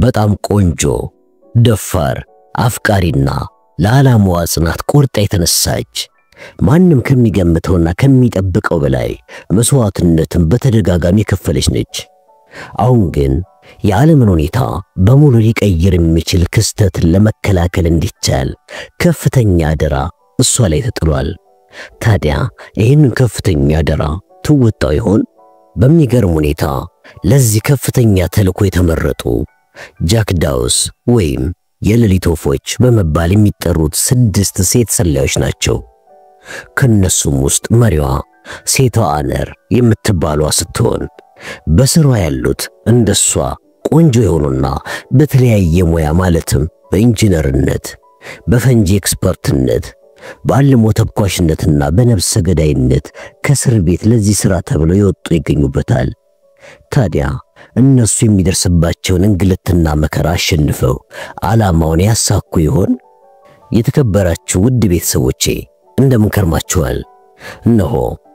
በጣም ቆንጆ፣ ደፋር፣ አፍቃሪና ለዓላማዋ ጽናት ቆርጣ የተነሳች ማንም ከሚገምተውና ከሚጠብቀው በላይ መስዋዕትነትን በተደጋጋሚ የከፈለች ነች። አሁን ግን የዓለምን ሁኔታ በሙሉ ሊቀይር የሚችል ክስተትን ለመከላከል እንዲቻል ከፍተኛ አደራ እሷ ላይ ተጥሏል። ታዲያ ይህንን ከፍተኛ አደራ ትወጣው ይሆን? በሚገርም ሁኔታ ለዚህ ከፍተኛ ተልዕኮ የተመረጡ ጃክ ዳውስ ወይም የሌሊት ወፎች በመባል የሚጠሩት 6 ሴት ሰላዮች ናቸው። ከነሱም ውስጥ መሪዋ ሴቷ አነር የምትባሏ ስትሆን በስሯ ያሉት እንደሷ ቆንጆ የሆኑና በተለያየ ሙያ ማለትም በኢንጂነርነት፣ በፈንጂ ኤክስፐርትነት፣ በአልሞ ተኳሽነትና በነፍሰ ገዳይነት ከእስር ቤት ለዚህ ሥራ ተብለው የወጡ ይገኙበታል። ታዲያ እነሱ የሚደርስባቸውን እንግልትና መከራ አሸንፈው ዓላማውን ያሳኩ ይሆን? የተከበራችሁ ውድ ቤተሰቦቼ እንደምን ከርማችኋል? እነሆ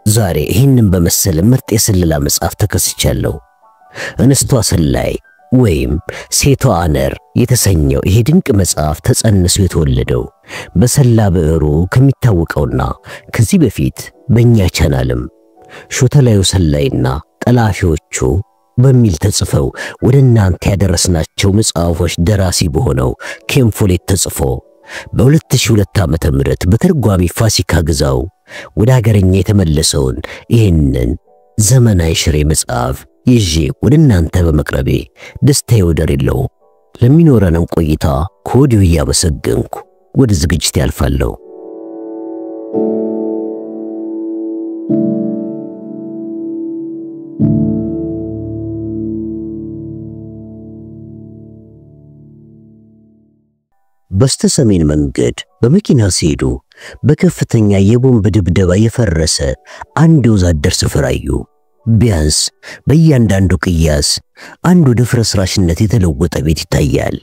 ዛሬ ይህንን በመሰለ ምርጥ የስለላ መጽሐፍ ተከስቻለሁ። እንስቷ ሰላይ ወይም ሴቷ አነር የተሰኘው ይሄ ድንቅ መጽሐፍ ተጸንሶ የተወለደው በሰላ ብዕሩ ከሚታወቀውና ከዚህ በፊት በእኛ ቻናልም ሾተላዩ ሰላይና ጠላፊዎቹ በሚል ተጽፈው ወደ እናንተ ያደረስናቸው መጽሐፎች ደራሲ በሆነው ኬን ፎሌት ተጽፎ በ2002 ዓመተ ምህረት በተርጓሚ ፋሲካ ግዛው ወደ ሀገርኛ የተመለሰውን ይህንን ዘመናዊ ሽሬ መጽሐፍ ይዤ ወደ እናንተ በመቅረቤ ደስታዬ ወደር የለውም። ለሚኖረንም ቆይታ ከወዲሁ እያመሰገንኩ ወደ ዝግጅት ያልፋለሁ። በስተሰሜን መንገድ በመኪና ሲሄዱ በከፍተኛ የቦምብ ድብደባ የፈረሰ አንድ ወዛደር ስፍራ አዩ። ቢያንስ በእያንዳንዱ ቅያስ አንድ ወደ ፍርስራሽነት የተለወጠ ቤት ይታያል።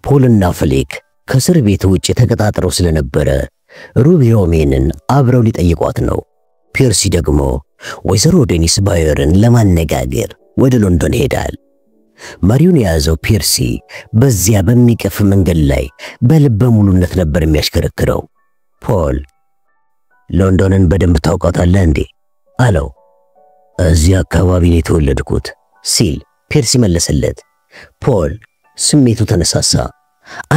ፖልና ፍሌክ ከእስር ቤት ውጭ ተቀጣጥረው ስለነበረ ሩቢ ሮሜንን አብረው ሊጠይቋት ነው። ፒርሲ ደግሞ ወይዘሮ ዴኒስ ባየርን ለማነጋገር ወደ ሎንዶን ሄዳል። መሪውን የያዘው ፒርሲ በዚያ በሚቀፍ መንገድ ላይ በልበ ሙሉነት ነበር የሚያሽከረክረው። ፖል ሎንዶንን በደንብ ታውቃታለህ እንዴ? አለው። እዚያ አካባቢ ነው የተወለድኩት ሲል ፒርሲ መለሰለት። ፖል ስሜቱ ተነሳሳ።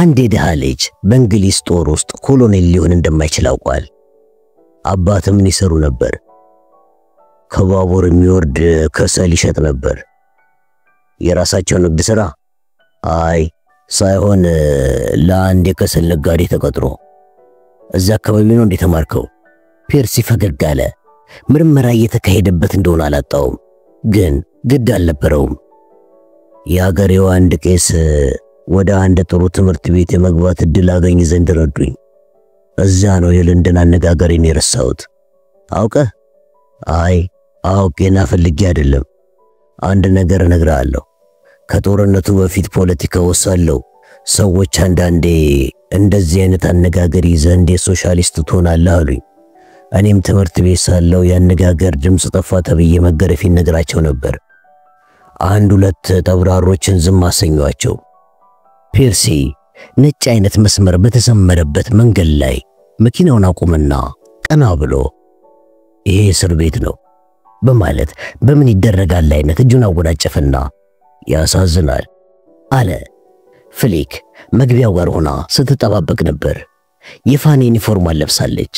አንድ የድሃ ልጅ በእንግሊዝ ጦር ውስጥ ኮሎኔል ሊሆን እንደማይችል አውቋል። አባት ምን ይሰሩ ነበር? ከባቡር የሚወርድ ከሰል ይሸጥ ነበር። የራሳቸው ንግድ ሥራ? አይ ሳይሆን ለአንድ የከሰል ነጋዴ ተቀጥሮ። እዛ አካባቢ ነው እንዴ ተማርከው? ፒርሲ ፈገግ አለ። ምርመራ እየተካሄደበት እንደሆነ አላጣውም፣ ግን ግድ አልነበረውም። የአገሬው አንድ ቄስ ወደ አንድ ጥሩ ትምህርት ቤት የመግባት እድል አገኝ ዘንድ ረዱኝ። እዛ ነው የለንደን አነጋገሬን የረሳሁት። አውቀህ? አይ አውቄና ፈልጌ አይደለም። አንድ ነገር እነግርሃለሁ። ከጦርነቱ በፊት ፖለቲካ ወሳለው ሰዎች አንዳንዴ እንደዚህ አይነት አነጋገር ይዘህ እንዴት ሶሻሊስት ትሆናለህ አሉኝ። እኔም ትምህርት ቤት ሳለው ያነጋገር ድምጽ ጠፋ ተብዬ መገረፊን ነግራቸው ነበር። አንድ ሁለት ተብራሮችን ዝም አሰኟቸው። ፒርሲ ነጭ አይነት መስመር በተሰመረበት መንገድ ላይ መኪናውን አቁምና ቀና ብሎ ይሄ እስር ቤት ነው በማለት በምን ይደረጋል አይነት እጁን አወዳጨፈና ያሳዝናል አለ። ፍሌክ መግቢያው ጋር ሆና ስትጠባበቅ ነበር። የፋኒ ዩኒፎርም ለብሳለች።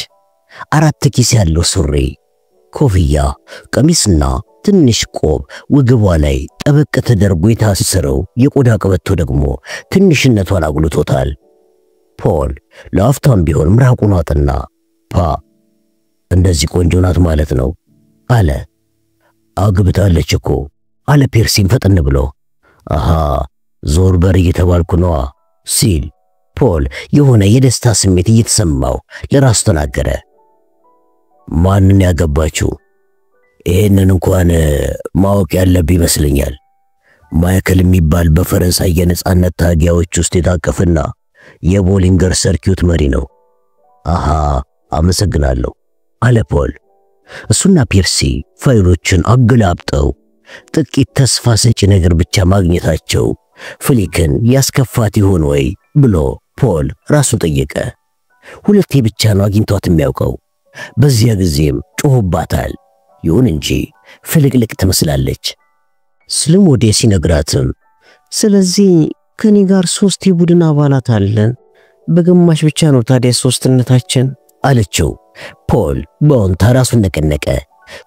4 ኪስ ያለው ሱሪ፣ ኮፍያ፣ ቀሚስና ትንሽ ቆብ ወገቧ ላይ ጠበቅ ተደርጎ የታሰረው የቆዳ ቀበቶ ደግሞ ትንሽነቷን አጉልቶታል። ፖል ለአፍታም ቢሆን ምራቁን አጠና። እንደዚህ ቆንጆ ናት ማለት ነው አለ። አግብታለች እኮ አለ ፒርሲም ፈጠን ብሎ። አሃ ዞር በር እየተባልኩ ነዋ ሲል ፖል የሆነ የደስታ ስሜት እየተሰማው ለራሱ ተናገረ። ማንን ያገባችው? ይሄንን እንኳን ማወቅ ያለብኝ ይመስለኛል። ማይክል የሚባል በፈረንሳይ የነጻነት ታጋዮች ውስጥ የታቀፈና የቦሊንገር ሰርኪዩት መሪ ነው። አሃ አመሰግናለሁ አለ ፖል። እሱና ፒርሲ ፋይሎችን አገላብጠው ጥቂት ተስፋ ሰጪ ነገር ብቻ ማግኘታቸው ፍሊክን ያስከፋት ይሆን ወይ ብሎ ፖል ራሱን ጠየቀ። ሁለቴ ብቻ ነው አግኝቷት የሚያውቀው። በዚያ ጊዜም ጮህባታል። ይሁን እንጂ ፍልቅልቅ ትመስላለች። ስለሞዴ ሲነግራትም ስለዚህ ከኔ ጋር 3 የቡድን አባላት አለን፣ በግማሽ ብቻ ነው ታዲያ ሶስትነታችን አለችው። ፖል በእውነታ ራሱን ነቀነቀ።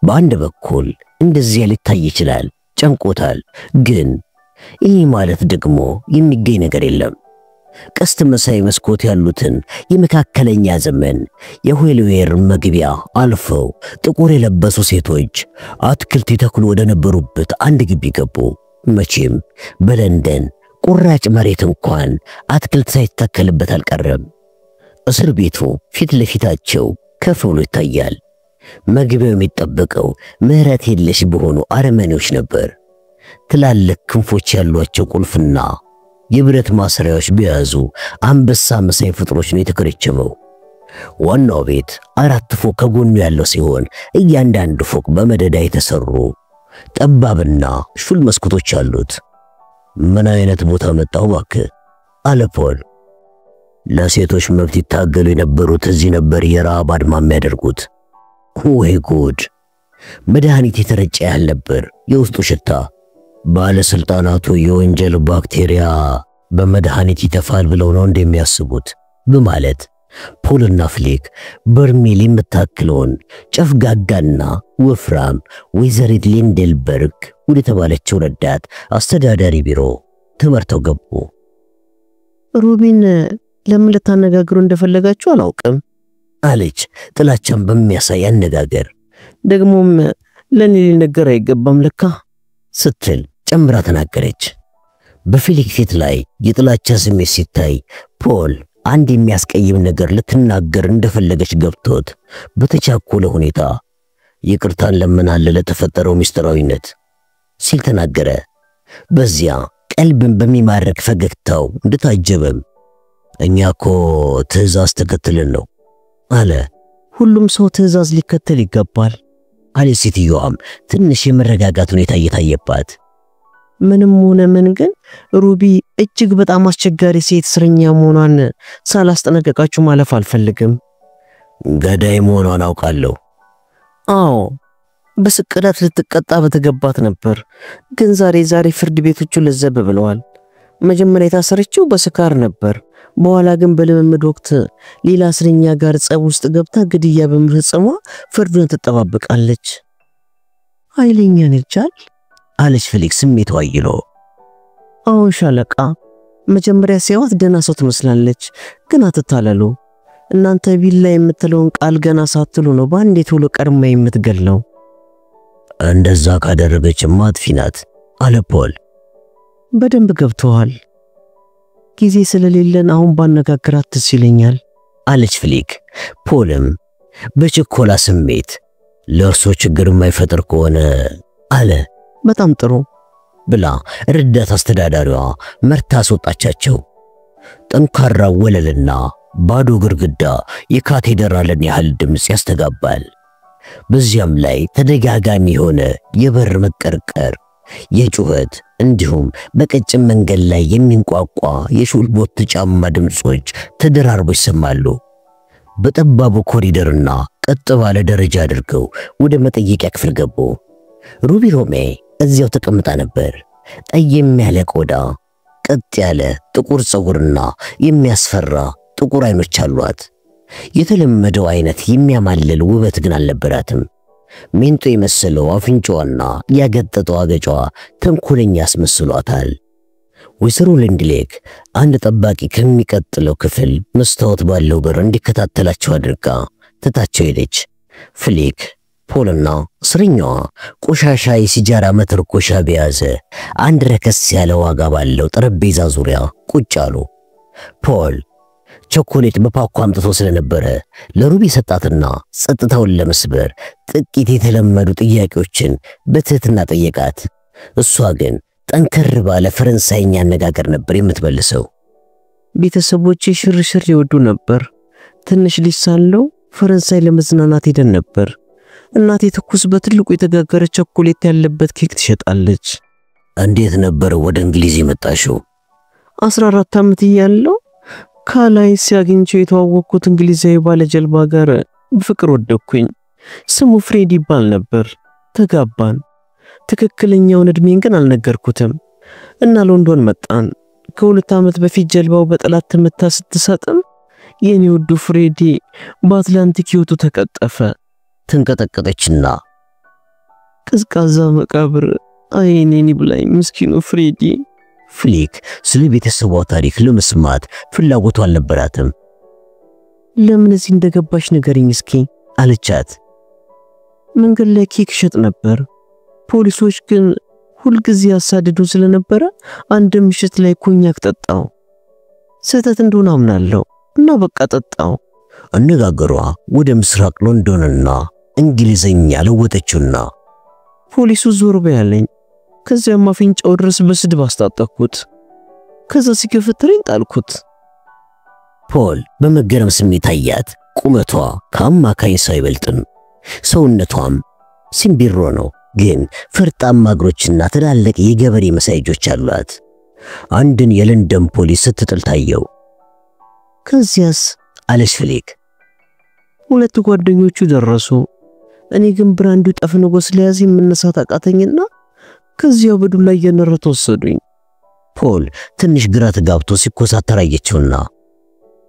በአንድ በኩል እንደዚህ ሊታይ ይችላል፣ ጨንቆታል። ግን ይህ ማለት ደግሞ የሚገኝ ነገር የለም። ቀስት መሳይ መስኮት ያሉትን የመካከለኛ ዘመን የሆልዌር መግቢያ አልፈው ጥቁር የለበሱ ሴቶች አትክልት ይተክሉ ወደ ነበሩበት አንድ ግቢ ገቡ። መቼም በለንደን ቁራጭ መሬት እንኳን አትክልት ሳይተከልበት አልቀረም። እስር ቤቱ ፊት ለፊታቸው ከፍ ብሎ ይታያል። መግቢያው የሚጠበቀው ምህረት የለሽ በሆኑ አረመኔዎች ነበር። ትላልቅ ክንፎች ያሏቸው ቁልፍና የብረት ማሰሪያዎች በያዙ አንበሳ መሳይ ፍጥሮች ነው የተከረቸመው። ዋናው ቤት 4 ፎቅ ከጎኑ ያለው ሲሆን እያንዳንዱ ፎቅ በመደዳ የተሰሩ ጠባብና ሹል መስኮቶች አሉት። ምን አይነት ቦታ መጣው እባክህ አለ ፖል። ለሴቶች መብት ይታገሉ የነበሩት እዚህ ነበር የራብ አድማ የሚያደርጉት። ወይ ጉድ! መድኃኒት የተረጨ ያህል ነበር የውስጡ ሽታ። ባለስልጣናቱ የወንጀል ባክቴሪያ በመድኃኒት ይተፋል ብለው ነው እንደሚያስቡት በማለት ፖልና ፍሊክ በርሜል የምታክለውን ጨፍጋጋና ወፍራም ወይዘሪት ሊንደልበርግ ወደ ተባለችው ረዳት አስተዳዳሪ ቢሮ ተመርተው ገቡ። ሩቢን ለምን ልታነጋግሩ እንደፈለጋችሁ አላውቅም አለች ጥላቻን በሚያሳይ አነጋገር። ደግሞም ለኔ ሊነገር አይገባም ለካ ስትል ጨምራ ተናገረች። በፊሊክ ፊት ላይ የጥላቻ ስሜት ሲታይ ፖል አንድ የሚያስቀይም ነገር ልትናገር እንደፈለገች ገብቶት በተቻኮለ ሁኔታ ይቅርታን ለምናለ ለተፈጠረው ሚስጥራዊነት ሲል ተናገረ። በዚያ ቀልብን በሚማርክ ፈገግታው እንደታጀበም እኛኮ ትዕዛዝ ተከትለን ነው አለ። ሁሉም ሰው ትዕዛዝ ሊከተል ይገባል አለ ሴትዮዋም ትንሽ የመረጋጋት ሁኔታ እየታየባት። ምንም ሆነ ምን ግን ሩቢ እጅግ በጣም አስቸጋሪ ሴት እስረኛ መሆኗን ሳላስጠነቀቃችሁ ማለፍ አልፈልግም። ገዳይ መሆኗን አውቃለሁ። አዎ በስቅላት ልትቀጣ በተገባት ነበር። ግን ዛሬ ፍርድ ቤቶቹ ለዘብ ብለዋል። መጀመሪያ የታሰረችው በስካር ነበር። በኋላ ግን በልምምድ ወቅት ሌላ እስረኛ ጋር ጸብ ውስጥ ገብታ ግድያ በመፈጸሟ ፍርዱን ትጠባበቃለች። ኃይለኛ ነቻል አለች ፍሊክ ስሜቷ አይሎ። አሁን ሻለቃ መጀመሪያ ሲያዋት ደና ሰው ትመስላለች፣ ግን አትታለሉ። እናንተ ቢላ የምትለውን ቃል ገና ሳትሉ ነው ባንዴ ቶሎ ቀርማ የምትገለው። እንደዛ ካደረገችማ አጥፊ ናት አለ ፖል። በደንብ ገብቷል። ጊዜ ስለሌለን አሁን ባነጋግራት ደስ ይለኛል አለች ፍሊክ። ፖልም በችኮላ ስሜት ለእርሶ ችግር የማይፈጥር ከሆነ አለ። በጣም ጥሩ ብላ ረዳት አስተዳዳሪዋ መርታ አስወጣቻቸው። ጠንካራ ወለልና ባዶ ግድግዳ የካቴድራልን ያህል ድምጽ ያስተጋባል። በዚያም ላይ ተደጋጋሚ የሆነ የበር መቀርቀር፣ የጩኸት እንዲሁም በቀጭን መንገድ ላይ የሚንቋቋ የሹልቦት ጫማ ድምጾች ተደራርበው ይሰማሉ። በጠባቡ ኮሪደርና ቀጥ ባለ ደረጃ አድርገው ወደ መጠየቂያ ክፍል ገቡ። ሩቢ ሮሜ እዚያው ተቀምጣ ነበር። ጠይም ያለ ቆዳ፣ ቀጥ ያለ ጥቁር ፀጉርና የሚያስፈራ ጥቁር አይኖች አሏት። የተለመደው አይነት የሚያማልል ውበት ግን አልነበራትም። ሜንጦ የመሰለው አፍንጫዋና ያገጠጠው አገጯ ተንኮለኛ አስመስሏታል። ወይዘሮ ሊንድሌክ አንድ ጠባቂ ከሚቀጥለው ክፍል መስታወት ባለው በር እንዲከታተላቸው አድርጋ ትታቸው ሄደች። ፍሊክ ፖልና እስረኛዋ ቆሻሻ የሲጃራ መተርኮሻ በያዘ አንድ ረከስ ያለ ዋጋ ባለው ጠረጴዛ ዙሪያ ቁጭ አሉ። ፖል ቾኮሌት በፓኳ አምጥቶ ስለነበረ ለሩቢ ሰጣትና ጸጥታውን ለመስበር ጥቂት የተለመዱ ጥያቄዎችን በትህትና ጠየቃት። እሷ ግን ጠንከር ባለ ፈረንሳይኛ አነጋገር ነበር የምትመልሰው። ቤተሰቦቼ ሽርሽር ይወዱ ነበር። ትንሽ ልጅ ሳለሁ ፈረንሳይ ለመዝናናት ሄደን ነበር። እናቴ ትኩስ በትልቁ የተጋገረ ቾኮሌት ያለበት ኬክ ትሸጣለች። እንዴት ነበር ወደ እንግሊዝ የመጣሽው? 14 ዓመት እያለሁ ካላይ ሲያገኘው የተዋወቅኩት እንግሊዛዊ ባለጀልባ ጋር በፍቅር ወደኩኝ። ስሙ ፍሬድ ይባል ነበር። ተጋባን። ትክክለኛውን እድሜን ግን አልነገርኩትም እና ሎንዶን መጣን። ከ2 ዓመት በፊት ጀልባው በጠላት ተመታ ስትሰጥም የኔ ውዱ ፍሬዲ በአትላንቲክ ሕይወቱ ተቀጠፈ። ተንቀጠቀጠችና ቀዝቃዛ መቃብር አይኔን ይብላኝ ምስኪኑ ፍሬዲ። ፍሊክ ስለ ቤተሰቧ ታሪክ ለመስማት ፍላጎቱ አልነበራትም። ለምን እዚህ እንደገባሽ ንገሪኝ እስኪ አለቻት። መንገድ ላይ ኬክ ሸጥ ነበር። ፖሊሶች ግን ሁልጊዜ ያሳድዱ ስለነበረ አንድ ምሽት ላይ ኮኛክ ጠጣው። ስህተት እንደሆነ አምናለሁ እና በቃ ጠጣው። አነጋገሯ ወደ ምስራቅ ሎንዶንና እንግሊዘኛ ለወጠችውና ፖሊሱ ዞር በያለኝ። ከዚያም አፍንጫው ድረስ በስድብ አስታጠቅኩት። ከዛ ሲገፈትረኝ ጣልኩት። ፖል በመገረም ስሜት አያት። ቁመቷ ከአማካኝ ሰው አይበልጥም። ሰውነቷም ሲምቢሮ ነው፣ ግን ፈርጣማ እግሮችና ትላልቅ የገበሬ መሳይ እጆች አሏት። አንድን የለንደን ፖሊስ ስትጥል ታየው። ከዚያስ አለች ፍሊክ። 2 ጓደኞቹ ደረሱ። እኔ ግን ብራንዱ ጠፍንጎ ስለያዘ መነሳት አቃተኝና ከዚያው በዱላ እየነረቱ ወሰዱኝ። ፖል ትንሽ ግራ ተጋብቶ ሲኮሳተር አየችውና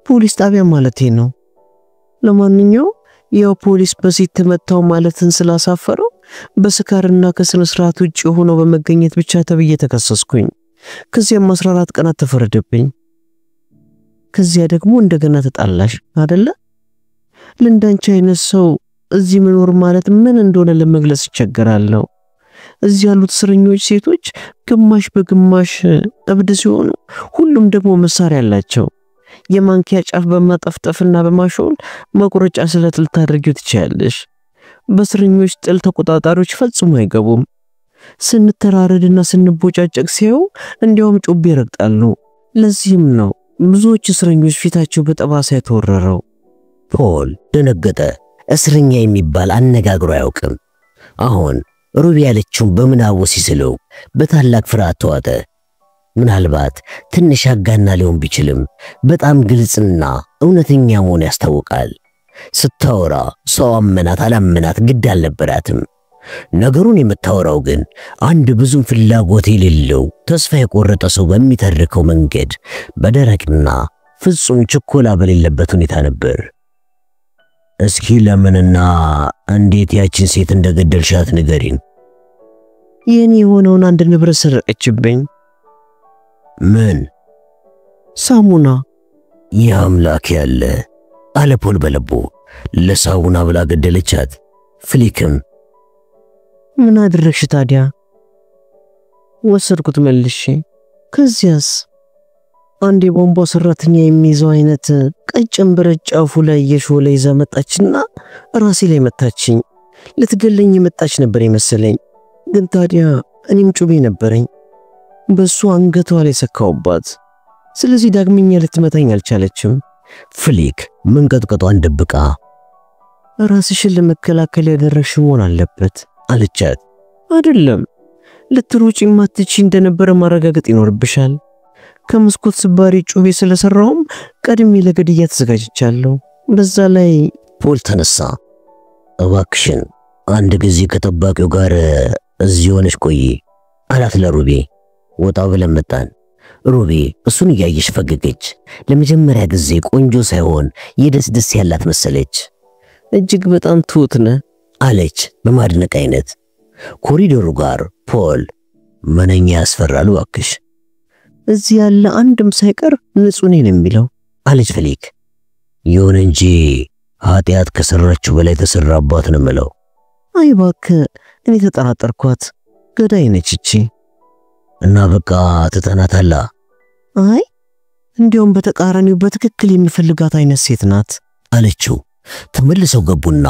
ፖሊስ ጣቢያ ማለቴ ነው። ለማንኛውም ያው ፖሊስ በሴት ተመታው ማለትን ስላሳፈረው በስካርና ከስነ ስርዓት ውጪ ሆኖ በመገኘት ብቻ ተብዬ ተከሰስኩኝ። ከዚያም 14 ቀናት ተፈረደብኝ። ከዚያ ደግሞ እንደገና ተጣላሽ አይደለ? ለእንዳንቺ አይነት ሰው እዚህ መኖር ማለት ምን እንደሆነ ለመግለጽ ይቸገራለሁ። እዚህ ያሉት እስረኞች ሴቶች ግማሽ በግማሽ እብድ ሲሆኑ ሁሉም ደግሞ መሳሪያ አላቸው። የማንኪያ ጫፍ በማጠፍጠፍና በማሾል መቁረጫ ስለትል ታደርጊው ትችያለሽ። በእስረኞች ጥል ተቆጣጣሪዎች ፈጽሞ አይገቡም። ስንተራረድና ስንቦጫጨቅ ሲያዩ እንዲያውም ጮቤ ይረግጣሉ። ለዚህም ነው ብዙዎች እስረኞች ፊታቸው በጠባሳ የተወረረው። ፖል ደነገጠ። እስረኛ የሚባል አነጋግሮ አያውቅም። አሁን ሩቢ ያለችውን በምናቡ ሲስለው በታላቅ ፍርሃት ተዋጠ። ምናልባት ትንሽ አጋና ሊሆን ቢችልም በጣም ግልጽና እውነተኛ መሆን ያስታውቃል። ስታወራ ሰው አመናት አላመናት ግድ አልነበራትም። ነገሩን የምታወራው ግን አንድ ብዙም ፍላጎት የሌለው ተስፋ የቆረጠ ሰው በሚተርከው መንገድ በደረቅና ፍጹም ችኮላ በሌለበት ሁኔታ ነበር። እስኪ ለምንና እንዴት ያችን ሴት እንደገደልሻት ንገሪን። የኔ የሆነውን አንድ ንብረት ሰረቀችብኝ። ምን? ሳሙና። ያምላክ ያለ አለ ፖል በልቡ። ለሳሙና ብላ ገደለቻት። ፍሊክም ምን አደረግሽ ታዲያ? ወሰድኩት መልሼ። ከዚያስ አንድ የቧንቧ ሰራተኛ የሚይዘው አይነት ቀጭን ብረት ጫፉ ላይ የሾለ ይዛ መጣችና ራሴ ላይ መታችኝ። ልትገለኝ የመጣች ነበር የመሰለኝ። ግን ታዲያ እኔም ጩቤ ነበረኝ። በሱ አንገቷ ላይ ሰካውባት። ስለዚህ ዳግመኛ ልትመታኝ አልቻለችም። ፍሊክ መንቀጥቀጧን ደብቃ ራስሽን ለመከላከል ያደረግሽ መሆን አለበት አለቻት። አይደለም፣ ልትሮጪ ማትቺ እንደነበረ ማረጋገጥ ይኖርብሻል። ከመስኮት ስባሪ ጩቤ ስለሰራውም ቀድሜ ለግድያ ተዘጋጅቻለሁ። በዛ ላይ ፖል ተነሳ። እባክሽን አንድ ጊዜ ከጠባቂው ጋር እዚህ ሆነሽ ቆይ አላት ለሩቢ። ወጣ ብለን መጣን። ሩቢ እሱን እያየሽ ፈገገች። ለመጀመሪያ ጊዜ ቆንጆ ሳይሆን የደስ ያላት መሰለች። እጅግ በጣም ትሁት ነህ አለች በማድነቅ አይነት። ኮሪዶሩ ጋር ፖል ምንኛ ያስፈራል እባክሽ። እዚህ ያለ አንድም ሳይቀር ንጹህ ነኝ የሚለው አለች ፍሊክ። ይሁን እንጂ ኃጢአት ከሰራችው በላይ ተሰራባት ነው የምለው። አይ እባክህ እኔ ተጠራጠርኳት። ገዳይ ነች እቺ። እና በቃ ትተናታላ? አይ እንዲያውም በተቃራኒው በትክክል የሚፈልጋት አይነት ሴት ናት አለችው። ተመልሰው ገቡና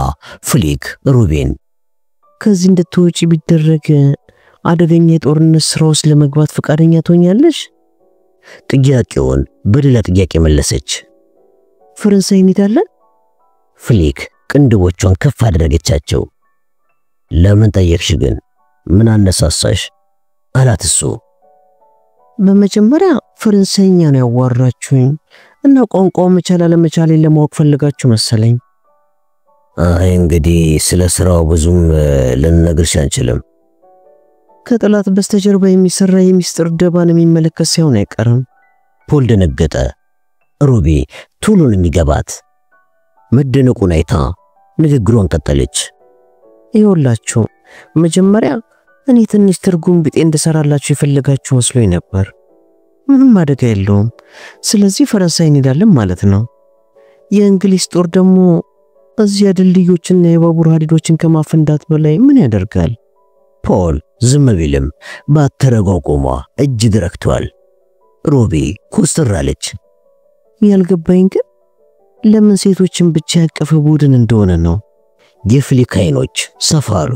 ፍሊክ ሩቢን ከዚህ እንድትወጪ ቢደረግ አደገኛ የጦርነት ስራ ውስጥ ለመግባት ፈቃደኛ ትሆኛለሽ? ጥያቄውን በሌላ ጥያቄ መለሰች። ፈረንሳይ እንሄዳለን? ፍሊክ ቅንድቦቿን ከፍ አደረገቻቸው። ለምን ጠየቅሽ ግን? ምን አነሳሳሽ? አላት እሱ። በመጀመሪያ ፈረንሳይኛ ነው ያዋራችሁኝ እና ቋንቋው መቻል አለመቻሌን ለማወቅ ፈልጋችሁ መሰለኝ። አይ እንግዲህ ስለ ስራው ብዙም ልንነግርሽ አንችልም። ከጠላት በስተጀርባ የሚሰራ የሚስጥር ደባን የሚመለከት ሳይሆን አይቀርም። ፖል ደነገጠ። ሩቢ ቶሎ ነው የሚገባት። መደነቁን አይታ ንግግሯን ቀጠለች። ይኸውላችሁ መጀመሪያ እኔ ትንሽ ትርጉም ቢጤ እንደሰራላችሁ የፈለጋችሁ መስሎኝ ነበር። ምንም አደጋ የለውም። ስለዚህ ፈረንሳይ እንሄዳለን ማለት ነው። የእንግሊዝ ጦር ደግሞ እዚያ ድልድዮችና የባቡር ሐዲዶችን ከማፈንዳት በላይ ምን ያደርጋል? ፖል ዝም ቢልም ባተረጓጎሟ እጅ ድረክቷል። ሩቢ ኮስተር አለች። ያልገባኝ ግን ለምን ሴቶችን ብቻ ያቀፈ ቡድን እንደሆነ ነው። የፍሊክ አይኖች ሰፋሉ።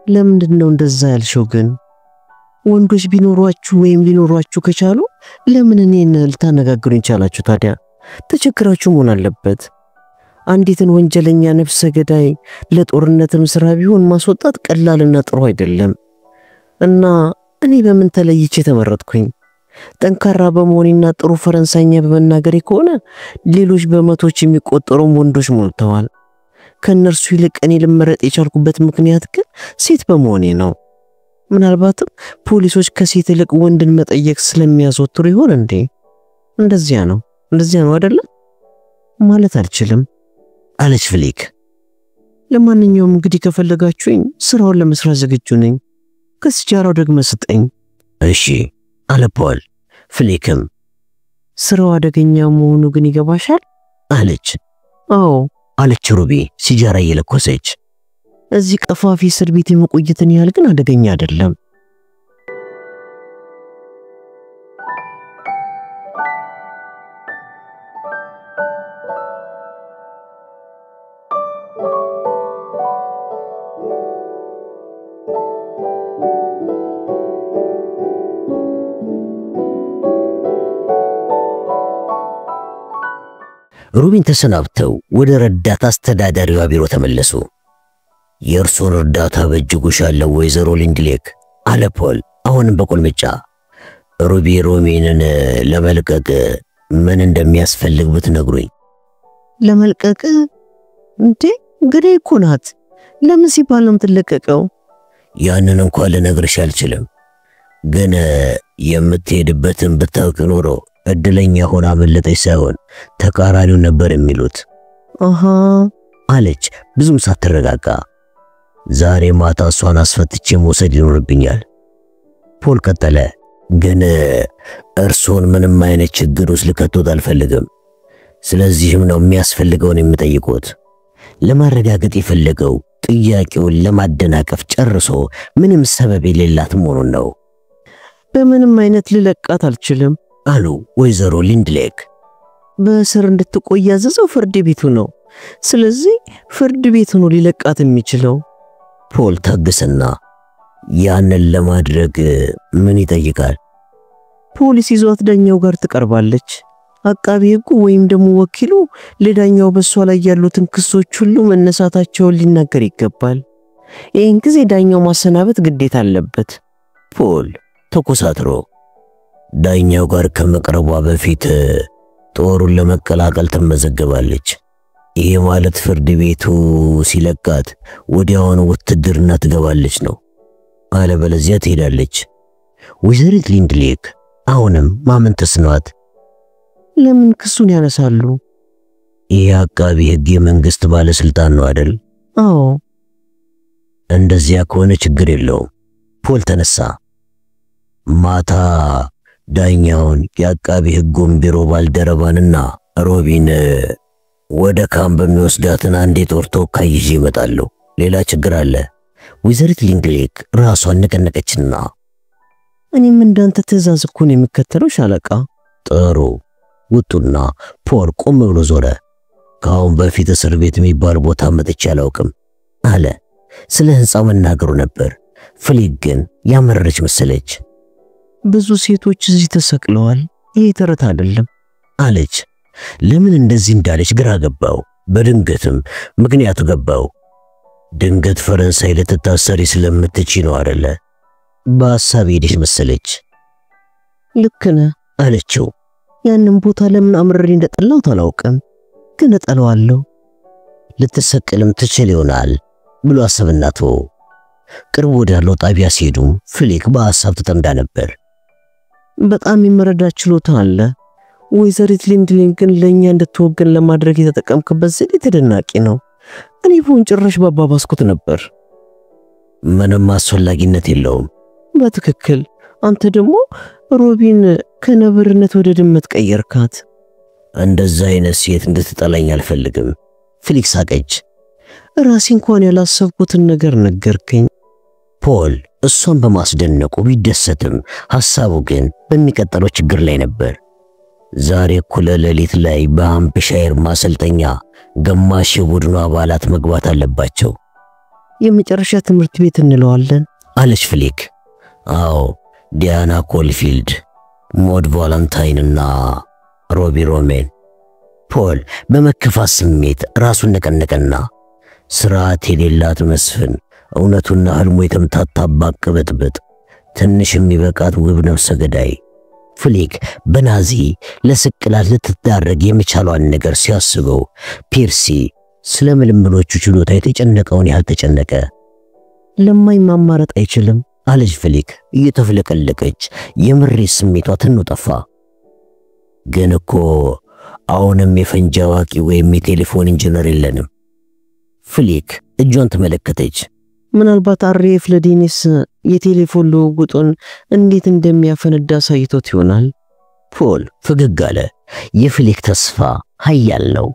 ለምንድነው እንደዛ ያልሽው ግን? ወንዶች ቢኖሯችሁ ወይም ሊኖሯችሁ ከቻሉ ለምን እኔን ልታነጋግሩኝ ቻላችሁ ታዲያ? ተቸግራችሁ መሆን አለበት። አንዲትን ወንጀለኛ ነፍሰ ገዳይ ለጦርነትም ስራ ቢሆን ማስወጣት ቀላልና ጥሩ አይደለም። እና እኔ በምን ተለይቼ ተመረጥኩኝ? ጠንካራ በመሆኔና ጥሩ ፈረንሳይኛ በመናገሬ ከሆነ ሌሎች በመቶች የሚቆጠሩ ወንዶች ሞልተዋል። ከነርሱ ይልቅ እኔ ልመረጥ የቻልኩበት ምክንያት ግን ሴት በመሆኔ ነው። ምናልባትም ፖሊሶች ከሴት ይልቅ ወንድን መጠየቅ ስለሚያዘወትሩ ይሆን እንዴ? እንደዚያ ነው አይደል? ማለት አልችልም አለች ፍሊክ። ለማንኛውም እንግዲህ ከፈለጋችሁኝ ስራውን ለመስራት ዝግጁ ነኝ። ከስጃራው ደግሞ ስጠኝ። እሺ አለ ፖል። ፍሊክም ስራው አደገኛ መሆኑ ግን ይገባሻል አለች። አዎ አለች ሩቢ ሲጃራ እየለኮሰች። እዚህ ቀፋፊ እስር ቤት የመቆየትን ያህል ግን አደገኛ አይደለም። ሩቢን ተሰናብተው ወደ ረዳት አስተዳዳሪዋ ቢሮ ተመለሱ። የእርሱን እርዳታ በእጅጉ ሻለው ወይዘሮ ሊንድሌክ አለ ፖል አሁንም በቁልምጫ። ሩቢ ሮሚንን ለመልቀቅ ምን እንደሚያስፈልግ ብትነግሩኝ። ለመልቀቅ እንዴ? ግሬ እኮ ናት። ለምን ሲባል ነው የምትለቀቀው? ያንን እንኳን ልነግርሽ አልችልም፣ ግን የምትሄድበትን ብታውቂ ኖሮ እድለኛ ሆና አመለጠች ሳይሆን ተቃራኒው ነበር የሚሉት። አሃ አለች ብዙም ሳትረጋጋ። ዛሬ ማታ እሷን አስፈትቼ መውሰድ ይኖርብኛል። ፖል ቀጠለ። ግን እርሱን ምንም አይነት ችግር ውስጥ ልከቶት አልፈልግም። ስለዚህም ነው የሚያስፈልገውን የምጠይቁት። ለማረጋገጥ የፈለገው ጥያቄውን ለማደናቀፍ ጨርሶ ምንም ሰበብ የሌላት መሆኑን ነው። በምንም አይነት ልለቃት አልችልም አሉ ወይዘሮ ሊንድሌክ። በእስር እንድትቆይ ያዘዘው ፍርድ ቤቱ ነው። ስለዚህ ፍርድ ቤቱ ነው ሊለቃት የሚችለው። ፖል ታገሰና ያንን ለማድረግ ምን ይጠይቃል? ፖሊስ ይዟት ዳኛው ጋር ትቀርባለች። አቃቢ ሕጉ ወይም ደግሞ ወኪሉ ለዳኛው በሷ ላይ ያሉትን ክሶች ሁሉ መነሳታቸውን ሊናገር ይገባል። ይህን ጊዜ ዳኛው ማሰናበት ግዴታ አለበት። ፖል ተኮሳትሮ ዳኛው ጋር ከመቅረቧ በፊት ጦሩን ለመቀላቀል ትመዘገባለች። ይሄ ማለት ፍርድ ቤቱ ሲለቃት ወዲያውኑ ውትድርና ትገባለች ነው፣ አለበለዚያ ትሄዳለች። ወይዘሪት ሊንድሌክ አሁንም ማመን ተስኗት፣ ለምን ክሱን ያነሳሉ? ይሄ አቃቢ ሕግ የመንግስት ባለስልጣን ነው አይደል? አዎ። እንደዚያ ከሆነ ችግር የለውም። ፖል ተነሳ። ማታ ዳኛውን የአቃቢ ሕጉን ቢሮ ባልደረባንና ሮቢን ወደ ካምፕ በሚወስዳትን አንድ የጦር ተወካይ ይዤ እመጣለሁ። ሌላ ችግር አለ? ወይዘሪት ሊንድሌክ ራሷን ነቀነቀችና እኔም እንዳንተ ትእዛዝ እኮ ነው የምከተለው ሻለቃ። ጥሩ ውጡና። ፖል ቆም ብሎ ዞረ። ካሁን በፊት እስር ቤት የሚባል ቦታ መጥቼ አላውቅም አለ። ስለ ህንጻው መናገሩ ነበር። ፍሊክ ግን ያመረረች መሰለች። ብዙ ሴቶች እዚህ ተሰቅለዋል፣ ይሄ ተረት አይደለም አለች። ለምን እንደዚህ እንዳለች ግራ ገባው። በድንገትም ምክንያቱ ገባው። ድንገት ፈረንሳይ ልትታሰሪ ስለምትችይ ነው አይደለ? በሐሳብ ሄደች መሰለች። ልክ ነህ አለችው። ያንን ቦታ ለምን አምርሬ እንደጠላሁት አላውቅም፣ ግን እጠላዋለሁ። ልትሰቅልም ትችል ይሆናል ብሎ አሰብና ተወው። ቅርብ ወዳለው ጣቢያ ሲሄዱም ፍሊክ በሐሳብ ተጠምዳ ነበር። በጣም የሚረዳ ችሎታ አለ። ወይዘሪት ሊንድሊንግን ለኛ እንድትወገን ለማድረግ የተጠቀምክበት ዘዴ ተደናቂ ነው። እኔ ቢሆን ጭራሽ ባባባስኩት ነበር። ምንም አስፈላጊነት የለውም። በትክክል። አንተ ደግሞ ሮቢን ከነብርነት ወደ ድመት ቀየርካት። እንደዛ አይነት ሴት እንድትጠላኝ አልፈልግም። ፍሊክ ሳቀች። ራሴ እንኳን ያላሰብኩትን ነገር ነገርከኝ። ፖል እሷን በማስደነቁ ቢደሰትም ሐሳቡ ግን በሚቀጥለው ችግር ላይ ነበር። ዛሬ እኩለ ሌሊት ላይ በሃምፕሻየር ማሰልጠኛ ግማሽ የቡድኑ አባላት መግባት አለባቸው። የመጨረሻ ትምህርት ቤት እንለዋለን አለች ፍሊክ። አዎ፣ ዲያና ኮልፊልድ፣ ሞድ ቫለንታይንና ሮቢ ሮሜን። ፖል በመከፋት ስሜት ራሱን ነቀነቀና ስርዓት የሌላት መስፍን፣ እውነቱና ህልሙ የተምታታባት ቅብጥብጥ፣ ትንሽ የሚበቃት ውብ ነፍሰ ገዳይ። ፍሊክ በናዚ ለስቅላት ልትዳረግ የሚቻለውን ነገር ሲያስበው ፒርሲ ስለ ምልምሎቹ ችሎታ የተጨነቀውን ያህል ተጨነቀ። ለማኝ ማማረጥ አይችልም አለች ፍሊክ እየተፍለቀለቀች። የምሬት ስሜቷ ትኑ ጠፋ። ግን እኮ አሁንም የፈንጂ አዋቂ ወይም የቴሌፎን ኢንጂነር የለንም። ፍሊክ እጇን ተመለከተች። ምናልባት አሬፍ ለዴኒስ የቴሌፎን ልውውጡን እንዴት እንደሚያፈነዳ ሳይቶት ይሆናል። ፖል ፈገግ አለ። የፍሊክ ተስፋ ኃያል ነው።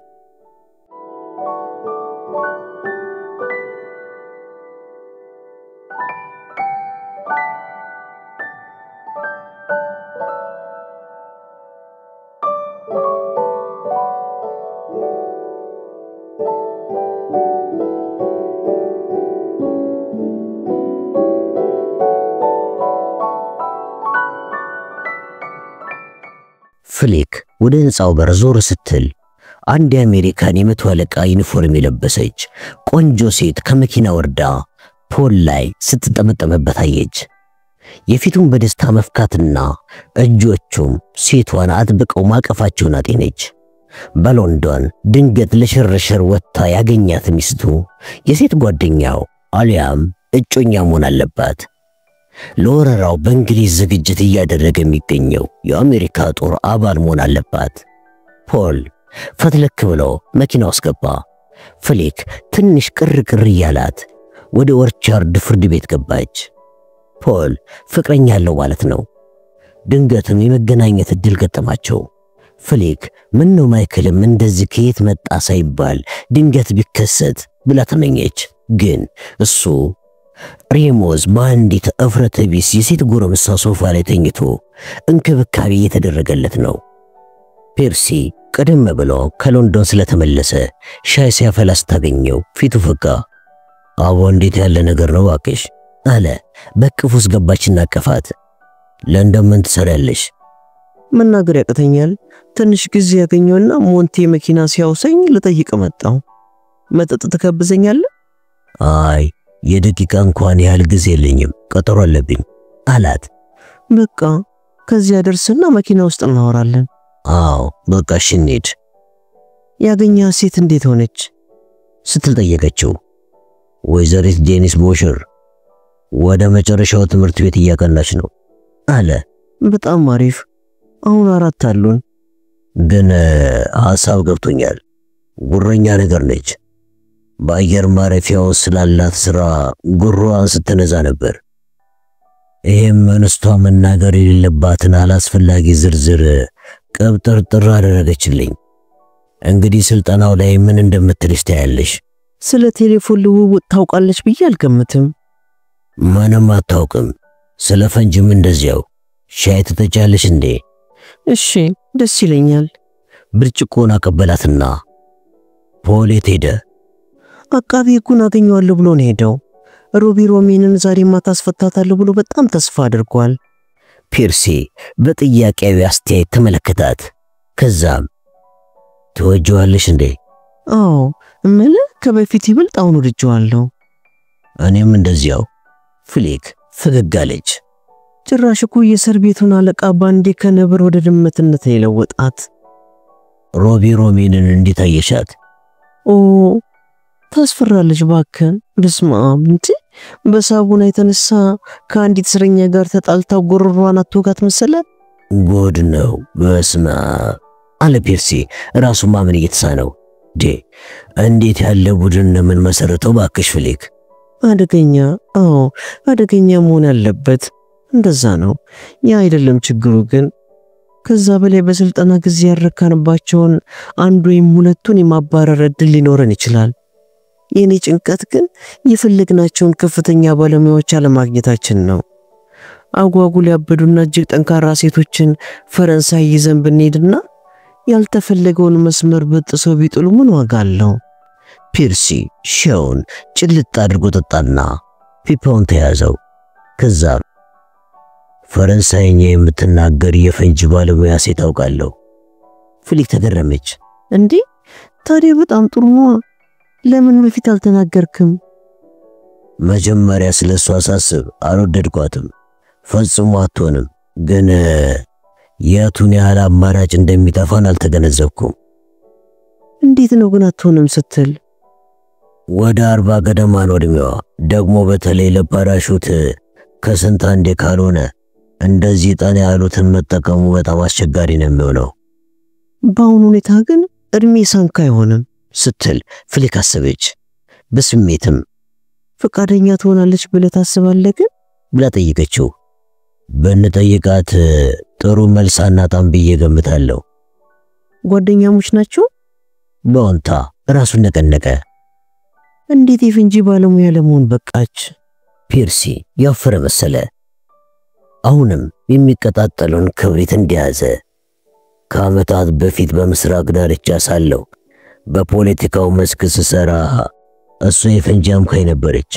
ፍሊክ ወደ ህንጻው በር ዞር ስትል አንድ የአሜሪካን የመቶ አለቃ ዩኒፎርም የለበሰች ቆንጆ ሴት ከመኪና ወርዳ ፖል ላይ ስትጠመጠመበት አየች። የፊቱን በደስታ መፍካትና እጆቹም ሴቷን አጥብቀው ማቀፋቸውን አጤነች። በሎንዶን ድንገት ለሽርሽር ወጥታ ያገኛት ሚስቱ የሴት ጓደኛው አሊያም እጮኛ መሆን አለባት። ለወረራው በእንግሊዝ ዝግጅት እያደረገ የሚገኘው የአሜሪካ ጦር አባል መሆን አለባት። ፖል ፈትለክ ብሎ መኪና ውስጥ ገባ። ፍሊክ ትንሽ ቅርቅር እያላት ወደ ኦርቻርድ ፍርድ ቤት ገባች። ፖል ፍቅረኛ አለው ማለት ነው። ድንገትም የመገናኘት እድል ገጠማቸው። ፍሊክ ምን ነው ማይክልም እንደዚህ ከየት መጣ ሳይባል ድንገት ቢከሰት ብላ ተመኘች። ግን እሱ ሬሞዝ በአንዲት እፍረተ ቢስ የሴት ጎረምሳ ሶፋ ላይ ተኝቶ እንክብካቤ እየተደረገለት ነው። ፒርሲ ቀደም ብሎ ከሎንዶን ስለተመለሰ ሻይ ሲያፈላ ስታገኘው ፊቱ ፈጋ። አቦ እንዴት ያለ ነገር ነው እባክሽ አለ። በቅፉ ውስጥ ገባችና አቀፋት። ለንደን ምን ትሰሪያለሽ? መናገር ያቅተኛል። ትንሽ ጊዜ ያገኘውና ሞንቴ መኪና ሲያውሰኝ ልጠይቅ መጣው። መጠጥ ትከብዘኛለህ? አይ የደቂቃ እንኳን ያህል ጊዜ የለኝም፣ ቀጠሮ አለብኝ አላት። በቃ ከዚያ ደርስና መኪና ውስጥ እናወራለን። አዎ በቃ እሺ እንሂድ። ያገኛ ሴት እንዴት ሆነች ስትል ጠየቀችው። ወይዘሪት ዴኒስ ቦሸር ወደ መጨረሻው ትምህርት ቤት እያቀናች ነው አለ። በጣም አሪፍ። አሁን 4 አሉን። ግን ሐሳብ ገብቶኛል። ጉረኛ ነገር ነች። በአየር ማረፊያው ስላላት ስራ ጉሯን ስትነዛ ነበር። ይሄም እንስቷ መናገር የሌለባትን አላስፈላጊ ዝርዝር ቀብጠርጥር አደረገችልኝ። እንግዲህ ስልጠናው ላይ ምን እንደምትልሽ ታያለሽ። ስለ ቴሌፎን ልውውጥ ታውቃለች ብዬ አልገምትም። ምንም አታውቅም። ስለ ፈንጂም እንደዚያው። ሻይ ትጠጫለሽ እንዴ? እሺ ደስ ይለኛል። ብርጭቆን አቀበላትና ፖል የት ሄደ? አቃቤ ሕጉን አገኘዋለሁ ብሎ ነው ሄደው። ሮቢ ሮሜንን ዛሬ ማታ አስፈታታለሁ ብሎ በጣም ተስፋ አድርጓል። ፒርሲ በጥያቄያዊ አስተያየት ተመለከታት። ከዛም ትወጂዋለሽ እንዴ? አዎ ከበፊት ይበልጥ አሁን ወድጄዋለሁ። እኔም እንደዚያው። ፍሊክ ፈገግ አለች። ጭራሽ እኮ የእስር ቤቱን አለቃ ባንዴ ከነብር ወደ ድመትነት የለወጣት። ሮቢ ሮሚንን እንዴት አየሻት? ኦ ታስፈራለች ባከን። በስማም እንጂ በሳቡና የተነሳ ከአንዲት እስረኛ ጋር ተጣልታው ጉሮሯን አትወጋት መሰላት። ጉድ ነው። በስማ አለ ፒርሲ ራሱ ማመን እየተሳነው። እንዴት ያለ ቡድን ነው ምን መሰረተው ባክሽ ፍሊክ? አደገኛ። አዎ አደገኛ መሆን ያለበት እንደዛ ነው። ያ አይደለም ችግሩ። ግን ከዛ በላይ በስልጠና ጊዜ ያረካንባቸውን አንዱ ወይም ሁለቱን የማባረር እድል ሊኖረን ይችላል። የኔ ጭንቀት ግን የፈለግናቸውን ከፍተኛ ባለሙያዎች አለማግኘታችን ነው። አጓጉል ያበዱና እጅግ ጠንካራ ሴቶችን ፈረንሳይ ይዘን ብንሄድና ያልተፈለገውን መስመር በጥሰው ቢጥሉ ምን ዋጋ አለው? ፒርሲ ሻውን ጭልጥ አድርጎ ጠጣና ፒፓውን ተያዘው። ከዛ ፈረንሳይኛ የምትናገር የፈንጂ ባለሙያ ሴት አውቃለሁ። ፍሊክ ተገረመች። እንዴ ታዲያ በጣም ጥሩ ነው። ለምን በፊት አልተናገርክም? መጀመሪያ ስለሷ ሳስብ አልወደድኳትም። ፈጽሞ አትሆንም። ግን የቱን ያህል አማራጭ እንደሚጠፋን አልተገነዘብኩም። እንዴት ነው ግን አትሆንም ስትል? ወደ 40 ገደማ ነው እድሜዋ። ደግሞ በተለይ ለፓራሹት ከስንት አንዴ ካልሆነ እንደዚህ ጠና ያሉትን መጠቀሙ በጣም አስቸጋሪ ነው የሚሆነው። በአሁኑ ሁኔታ ግን እድሜ ሳንካ አይሆንም ስትል ፍሊክ አሰበች። በስሜትም ፈቃደኛ ትሆናለች ብለህ ታስባለህ ግን ብላ ጠየቀችው። በእንጠይቃት ጥሩ መልስ አናጣም ብዬ ገምታለሁ። ጓደኛሞች ናቸው? በወንታ ራሱን ነቀነቀ። እንዴት የፈንጂ ባለሙያ ለመሆን በቃች? ፒርሲ ያፈረ መሰለ። አሁንም የሚቀጣጠለውን ክብሪት እንደያዘ ከዓመታት በፊት በምስራቅ ዳርቻ ሳለው በፖለቲካው መስክ ስሰራ እሱ የፈንጂ አምካኝ ነበረች።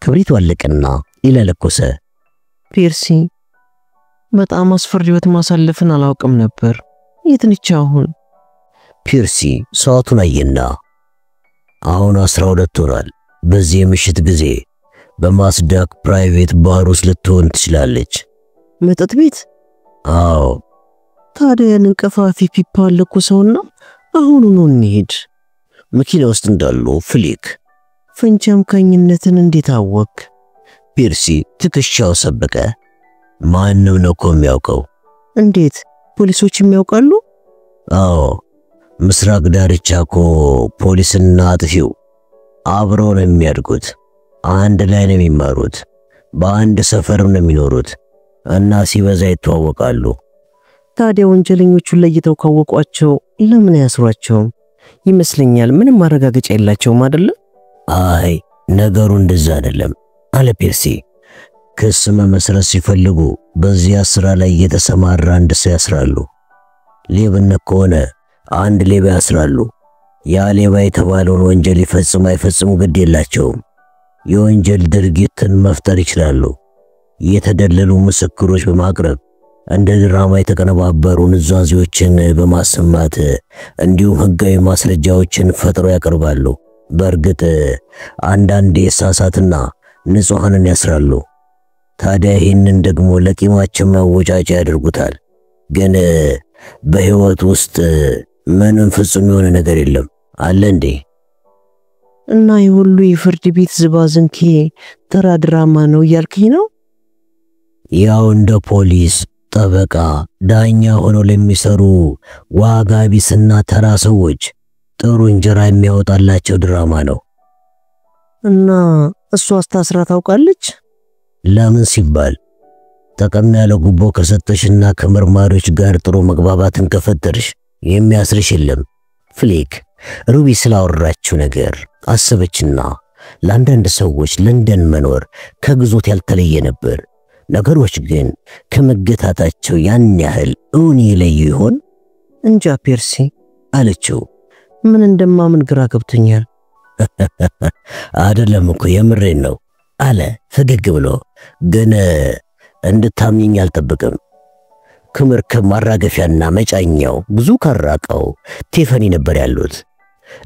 ክብሪቱ አለቀና ይለለኮሰ። ፒርሲ በጣም አስፈሪ ህይወት ማሳለፍን አላውቅም ነበር። የት ነች አሁን? ፒርሲ ሰዓቱን አየና አሁን 12 ሆኗል። በዚህ የምሽት ጊዜ በማስዳክ ፕራይቬት ባር ውስጥ ልትሆን ትችላለች። መጠጥ ቤት? አዎ። ታዲያ እንቀፋፊ ፒፓ ለኮሰውና አሁኑኑ እንሂድ። መኪና ውስጥ እንዳሉ ፍሊክ ፈንጂ አምካኝነትን እንዴት አወቅ? ፒርሲ ትከሻው ሰበቀ። ማንም ነው እኮ የሚያውቀው። እንዴት? ፖሊሶች የሚያውቃሉ? አዎ። ምስራቅ ዳርቻ እኮ ፖሊስና አጥፊው አብረው ነው የሚያድጉት። አንድ ላይ ነው የሚማሩት። በአንድ ሰፈርም ነው የሚኖሩት እና ሲበዛ ይተዋወቃሉ። ታዲያ ወንጀለኞቹን ለይተው ካወቋቸው ለምን ያስሯቸው? ይመስለኛል ምንም ማረጋገጫ የላቸውም አይደል? አይ ነገሩ እንደዛ አይደለም አለ ፒርሲ። ክስ መመስረት ሲፈልጉ በዚያ ስራ ላይ የተሰማራ አንድ ሰው ያስራሉ። ሌብነት ከሆነ አንድ ሌባ ያስራሉ። ያ ሌባ የተባለውን ወንጀል ይፈጽም አይፈጽም ግድ የላቸውም። የወንጀል ድርጊትን መፍጠር ይችላሉ። የተደለሉ ምስክሮች በማቅረብ እንደ ድራማ የተቀነባበሩ ንዛዜዎችን በማሰማት እንዲሁም ህጋዊ ማስረጃዎችን ፈጥረው ያቀርባሉ። በእርግጥ አንዳንዴ ሳሳትና ንጹሃንን ያስራሉ። ታዲያ ይህንን ደግሞ ለቂማቸው መወጫጫ ያደርጉታል። ግን በህይወት ውስጥ ምንም ፍጹም የሆነ ነገር የለም አለ እንዴ? እና የሁሉ የፍርድ ቤት ዝባዝንኬ ተራ ድራማ ነው እያልከኝ ነው? ያው እንደ ፖሊስ፣ ጠበቃ፣ ዳኛ ሆነው ለሚሰሩ ዋጋ ቢስና ተራ ሰዎች ጥሩ እንጀራ የሚያወጣላቸው ድራማ ነው። እና እሷ አስታስራ ታውቃለች? ለምን ሲባል ጠቀም ያለ ጉቦ ከሰጠሽና ከመርማሪዎች ጋር ጥሩ መግባባትን ከፈጠርሽ የሚያስርሽ የለም። ፍሊክ ሩቢ ስላወራችው ነገር አሰበችና ለአንዳንድ ሰዎች ለንደን መኖር ከግዞት ያልተለየ ነበር። ነገሮች ግን ከመገታታቸው ያን ያህል እውን ይለዩ ይሆን? እንጃ ፒርሲ አለችው። ምን እንደማምን ግራ ገብቶኛል። አይደለም እኮ የምሬን ነው አለ ፈገግ ብሎ። ግን እንድታምኚኝ አልጠብቅም። ከመርከብ ማራገፊያና መጫኛው ብዙ ካራቀው ቴፈኒ ነበር ያሉት።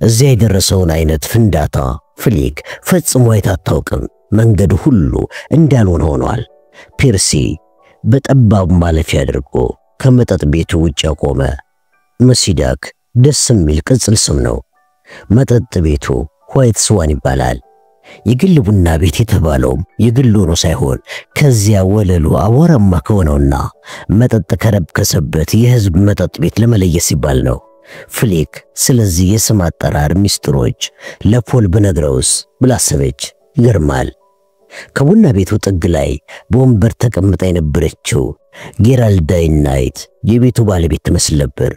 እዚያ የደረሰውን አይነት ፍንዳታ ፍሊክ ፈጽሞ አይታ አታውቅም። መንገዱ ሁሉ እንዳልሆነ ሆኗል። ፔርሲ በጠባብ ማለፊያ አድርጎ ከመጠጥ ቤቱ ውጭ ቆመ። መሲዳክ ደስ የሚል ቅጽል ስም ነው። መጠጥ ቤቱ ዋይት ስዋን ይባላል። የግል ቡና ቤት የተባለውም የግል ሆኖ ሳይሆን ከዚያ ወለሉ አቧራማ ከሆነውና መጠጥ ከረከሰበት የህዝብ መጠጥ ቤት ለመለየት ሲባል ነው። ፍሊክ ስለዚህ የስም አጠራር ሚስጥሮች ለፖል ብነግረውስ ብላ አሰበች። ይገርማል። ከቡና ቤቱ ጥግ ላይ በወንበር ተቀምጣ የነበረችው ጌራልዳይን ናይት የቤቱ ባለቤት ትመስል ነበር።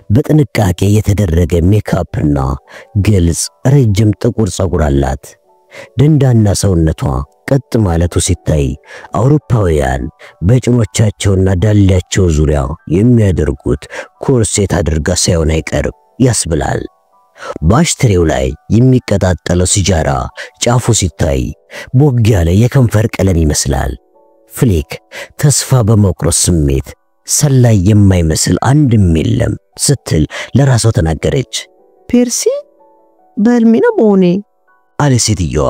በጥንቃቄ የተደረገ ሜካፕና ግልጽ ረጅም ጥቁር ፀጉር አላት። ደንዳና ሰውነቷ ቀጥ ማለቱ ሲታይ አውሮፓውያን በጭኖቻቸውና ዳሌያቸው ዙሪያ የሚያደርጉት ኮርሴት አድርጋ ሳይሆን አይቀርም ያስብላል። በአሽትሬው ላይ የሚቀጣጠለው ሲጃራ ጫፉ ሲታይ ቦግ ያለ የከንፈር ቀለም ይመስላል። ፍሊክ ተስፋ በመቁረጥ ስሜት ሰላይ የማይመስል አንድም የለም ስትል ለራሷ ተናገረች። ፔርሲ በህልሜ ነው በሆኔ አለ ሴትየዋ።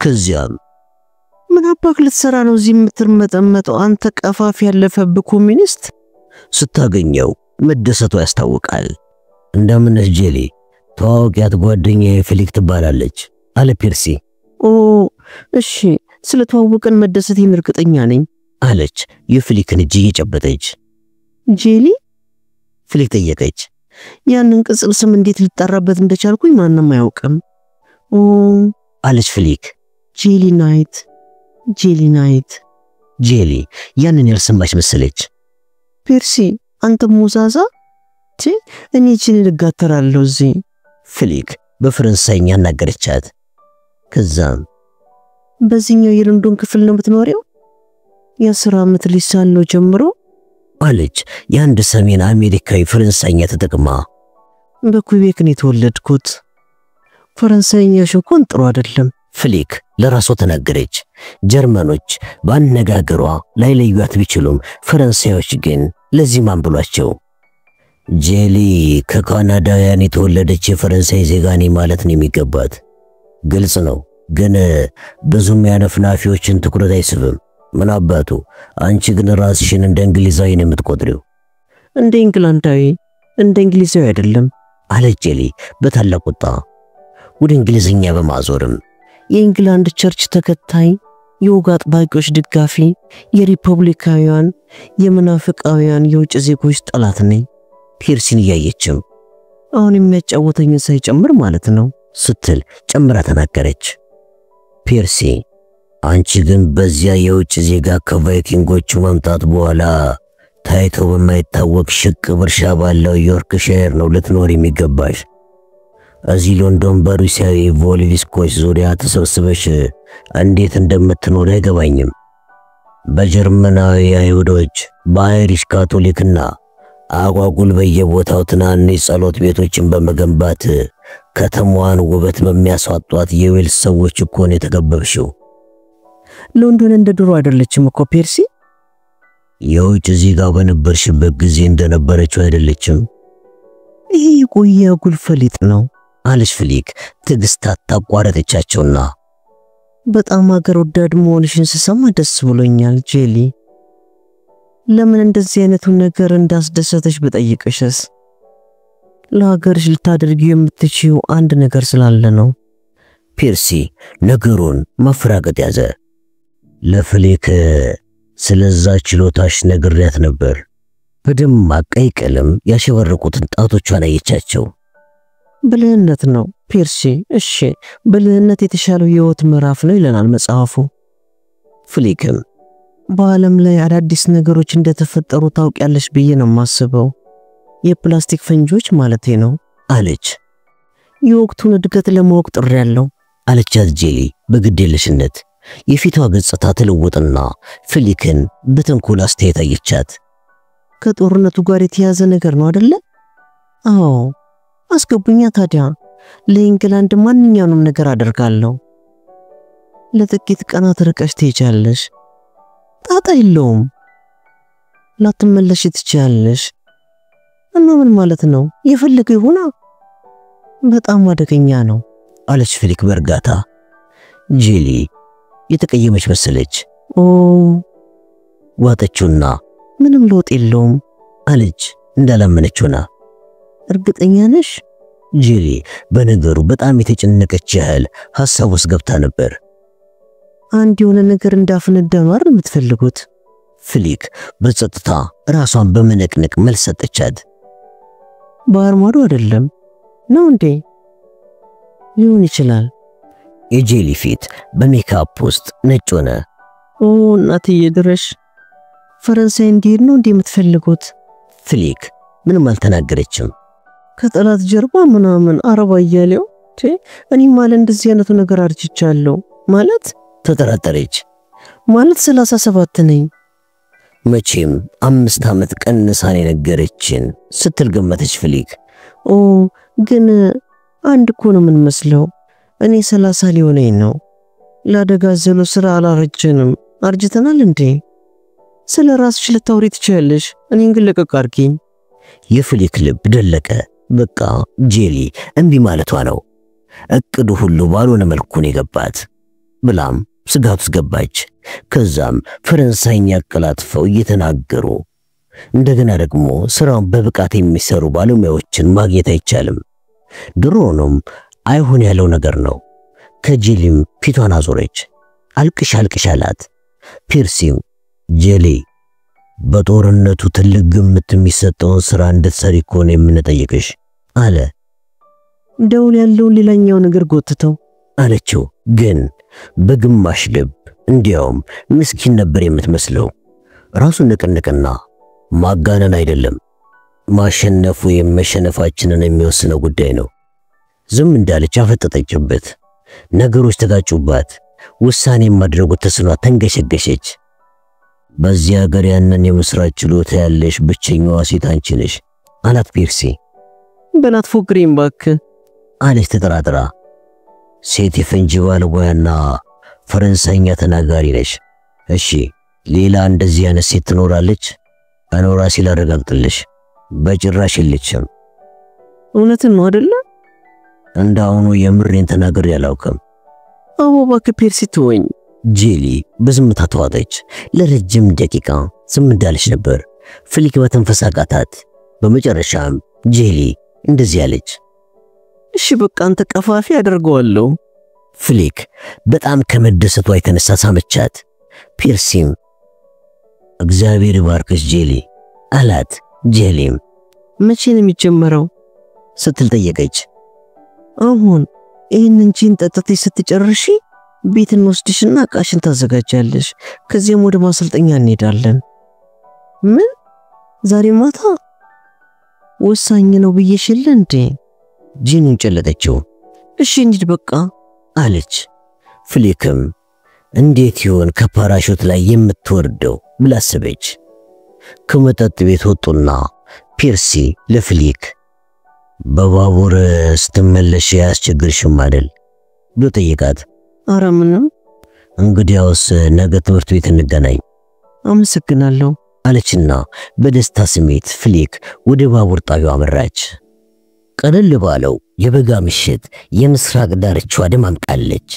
ከዚያም ምን አባክ ልትሰራ ነው እዚህ የምትርመጠመጠው አንተ ቀፋፍ ያለፈብህ ኮሚኒስት? ስታገኘው መደሰቷ ያስታውቃል። እንደምንስ ጄሊ ተዋውቂያት ጓደኛዬ ፍሊክ ትባላለች አለ ፔርሲ። ኦ እሺ ስለተዋወቅን መደሰቴን እርግጠኛ ነኝ አለች የፍሊክን እጅ እየጨበጠች። ጄሊ ፍሊክ ጠየቀች። ያንን ቅጽል ስም እንዴት ልጠራበት እንደቻልኩኝ ማንንም አያውቅም። ኦ አለች ፍሊክ። ጄሊ ናይት ጄሊ ናይት። ጄሊ ያንን ያልሰማች መሰለች። ፔርሲ አንተ ሙዛዛ እኔ ጄሊ ልጋተራለሁ እዚህ። ፍሊክ በፈረንሳይኛ አናገረቻት። ከዛም በዚህኛው የለንዶን ክፍል ነው የምትኖሪው? የ10 ዓመት ልጅ ሳለሁ ጀምሮ አለች የአንድ ሰሜን አሜሪካዊ ፈረንሳይኛ ተጠቅማ። በኩቤክ ነው የተወለድኩት። ፈረንሳይኛሽ እንኳን ጥሩ አይደለም ፍሊክ ለራሷ ተናገረች። ጀርመኖች ባነጋገሯ ላይ ለዩት ቢችሉም ፈረንሳዮች ግን ለዚህ ማን ብሏቸው? ጄሊ ከካናዳውያን የተወለደች የፈረንሳይ ዜጋ ነኝ ማለት ነው የሚገባት። ግልጽ ነው፣ ግን ብዙም ያነፍናፊዎችን ትኩረት አይስብም። ምን አባቱ አንቺ ግን ራስሽን እንደ እንግሊዛዊ ነው የምትቆጥሪው። እንደ እንግላንዳዊ እንደ እንግሊዛዊ አይደለም አለች ጄሊ በታላቅ ቁጣ ወደ እንግሊዝኛ በማዞርም። የእንግላንድ ቸርች ተከታይ፣ የወግ አጥባቂዎች ደጋፊ፣ የሪፐብሊካውያን የመናፍቃውያን የውጭ ዜጎች ጠላት ነኝ። ፔርሲን እያየችም አሁን የሚያጫወተኝን ሳይጨምር ማለት ነው ስትል ጨምራ ተናገረች። ፔርሲ አንቺ ግን በዚያ የውጭ ዜጋ ከቫይኪንጎቹ መምጣት በኋላ ታይቶ በማይታወቅ ሽቅብ እርሻ ባለው ዮርክሻየር ነው ልትኖር የሚገባሽ። እዚህ ሎንዶን በሩሲያዊ ቮልቪስኮች ዙሪያ ተሰብስበሽ እንዴት እንደምትኖር አይገባኝም። በጀርመናዊ አይሁዶች፣ በአይሪሽ ካቶሊክና አጓጉል በየቦታው ትናንሽ ጸሎት ቤቶችን በመገንባት ከተማዋን ውበት በሚያስዋጧት የዌልስ ሰዎች እኮ ነው የተከበብሽው። ሎንዶን እንደ ድሮ አይደለችም እኮ ፔርሲ። የውጭ ዜጋ በነበርሽበት ጊዜ እንደነበረችው አይደለችም። ይሄ የቆየ ጉልፈሊጥ ነው አለች ፍሊክ ትግስት አቋረጠቻቸውና። በጣም ሀገር ወዳድ መሆንሽን ስሰማ ደስ ብሎኛል ጄሊ። ለምን እንደዚህ አይነቱን ነገር እንዳስደሰተሽ በጠይቅሽስ? ለሀገርሽ ልታደርጊው የምትችይው አንድ ነገር ስላለ ነው። ፔርሲ ነገሩን ማፈራገጥ ያዘ። ለፍሊክ ስለዛ ችሎታሽ ነግሬያት ነበር። በደማቅ ቀይ ቀለም ያሸበረቁትን ጣቶቿን አየቻቸው። ብልህነት ነው ፔርሲ። እሺ ብልህነት የተሻለው የህይወት ምዕራፍ ነው ይለናል መጽሐፉ። ፍሊክም በዓለም ላይ አዳዲስ ነገሮች እንደተፈጠሩ ታውቂያለሽ ብዬ ነው የማስበው። የፕላስቲክ ፈንጆች ማለቴ ነው አለች። የወቅቱን እድገት ለማወቅ ጥሬያለሁ አለቻት ጄሊ በግዴለሽነት። የፊቷ ገጽታ ተለወጠና ፍሊክን በተንኮል አስተያየት አየቻት። ከጦርነቱ ጋር የተያዘ ነገር ነው አይደለ? አዎ አስገቡኛ ታዲያ። ለኢንግላንድ ማንኛውንም ነገር አደርጋለሁ። ለጥቂት ቀናት ርቀሽ ትሄጃለሽ። ጣጣ የለውም። ላትመለሽ ትችያለሽ። እና ምን ማለት ነው? የፈለገ ይሁን። በጣም አደገኛ ነው አለች ፍሊክ በእርጋታ። ጄሊ የተቀየመች መሰለች። ኦ ዋጠችውና ምንም ለውጥ የለውም አለች እንዳላመነች ሆና። እርግጠኛ ነሽ? ጄሊ በነገሩ በጣም የተጨነቀች ያህል ሐሳብ ውስጥ ገብታ ነበር። አንድ የሆነ ነገር እንዳፈነዳ ነው አይደል የምትፈልጉት? ፍሊክ በጸጥታ ራሷን በመነቅነቅ መልስ ሰጠቻት። ባህር ማዶ አይደለም ነው እንዴ? ሊሆን ይችላል። የጄሊ ፊት በሜካፕ ውስጥ ነጭ ሆነ። ኦ እናትዬ ድረሽ። ፈረንሳይ እንዲሄድ ነው እንዴ የምትፈልጉት? ፍሊክ ምንም አልተናገረችም። ከጠላት ጀርባ ምናምን አረባ እያለው እኔ ማለት እንደዚህ አይነቱ ነገር አርጅቻለሁ ማለት ተጠራጠረች። ማለት 37 ነኝ። መቼም 5 ዓመት ቀንሳን የነገረችን ስትል ገመተች ፍሊክ። ኦ ግን አንድ እኮ ነው ምን መስለው እኔ 30 ሊሆነኝ ነው። ለአደጋ ዘሎ ስራ አላረጀንም። አርጅተናል እንዴ? ስለ ራስሽ ልታወሪ ትችያለሽ። እኔን ግን ለቀቅ አድርጊኝ። የፍሊክ ልብ ደለቀ። በቃ ጄሊ እምቢ ማለቷ ነው። እቅዱ ሁሉ ባልሆነ መልኩ ነው የገባት ብላም ስጋት ውስጥ ገባች። ከዛም ፈረንሳይኛ አቀላጥፈው እየተናገሩ እንደገና ደግሞ ስራውን በብቃት የሚሰሩ ባለሙያዎችን ማግኘት አይቻልም። ድሮውንም አይሆን ያለው ነገር ነው። ከጄሊም ፊቷን አዞረች። አልቅሽ አላት። ፒርሲም ጄሊ በጦርነቱ ትልቅ ግምት የሚሰጠውን ስራ እንድትሰሪ እኮ ነው የምንጠይቅሽ አለ። ደውል ያለውን ሌላኛው ነገር ጎትተው አለችው። ግን በግማሽ ልብ እንዲያውም ምስኪን ነበር የምትመስለው። ራሱን ንቅንቅና ማጋነን አይደለም፣ ማሸነፉ የመሸነፋችንን የሚወስነው ጉዳይ ነው። ዝም እንዳለች አፈጠጠችበት። ነገሮች ተጋጩባት። ውሳኔ ማድረጉ ተስኗት ተንገሸገሸች። በዚህ ሀገር ያንን የመስራት ችሎታ ያለሽ ብቸኛዋ ሴት አንቺ ነሽ አላት ፒርሲ። በናት ፎግሪም ባክ አለች ተጠራጥራ። ሴት የፈንጂ ባለሙያና ፈረንሳይኛ ተናጋሪ ነሽ። እሺ ሌላ እንደዚህ አይነት ሴት ትኖራለች? አኖራ ሲል አረጋግጥልሽ። በጭራሽ የለችም። እውነትን ነው አይደለ? እንዳውኑ የምሬን ተናግሬ አላውቅም። አዎ ባክ ፒርሲ ተወኝ። ጄሊ በዝምታ ተዋጠች። ለረጅም ደቂቃ ዝም እንዳለች ነበር። ፍሊክ በተንፈስ አቃታት። በመጨረሻም ጄሊ እንደዚህ አለች። እሺ በቃ አንተ ቀፋፊ አደርገዋለሁ። ፍሊክ በጣም ከመደሰቷ የተነሳ ሳመቻት። ፒርሲም እግዚአብሔር ይባርክሽ ጄሊ አላት። ጄሊም መቼ ነው የሚጀመረው ስትል ጠየቀች። አሁን ይሄንን ጂን ጠጥተሽ ስትጨርሺ ቤት እንወስድሽና ዕቃሽን ታዘጋጃለሽ። ከዚያም ወደ ማሰልጠኛ እንሄዳለን። ምን ዛሬ ማታ? ወሳኝ ነው ብዬሽል እንዴ? ጂኑን ጨለጠችው። እሺ እንሂድ በቃ አለች። ፍሊክም እንዴት ይሆን ከፓራሹት ላይ የምትወርደው ብላ አሰበች። ከመጠጥ ቤት ወጡና ፒርሲ ለፍሊክ በባቡር ስትመለሽ ያስቸግርሽም አይደል ብሎ ጠየቃት። ኧረ ምንም። እንግዲያውስ ነገ ትምህርት ቤት እንገናኝ። አመሰግናለሁ አለችና በደስታ ስሜት ፍሊክ ወደ ባቡር ጣቢያው አመራች። ቀለል ባለው የበጋ ምሽት የምስራቅ ዳርቻዋ ደማምቃለች።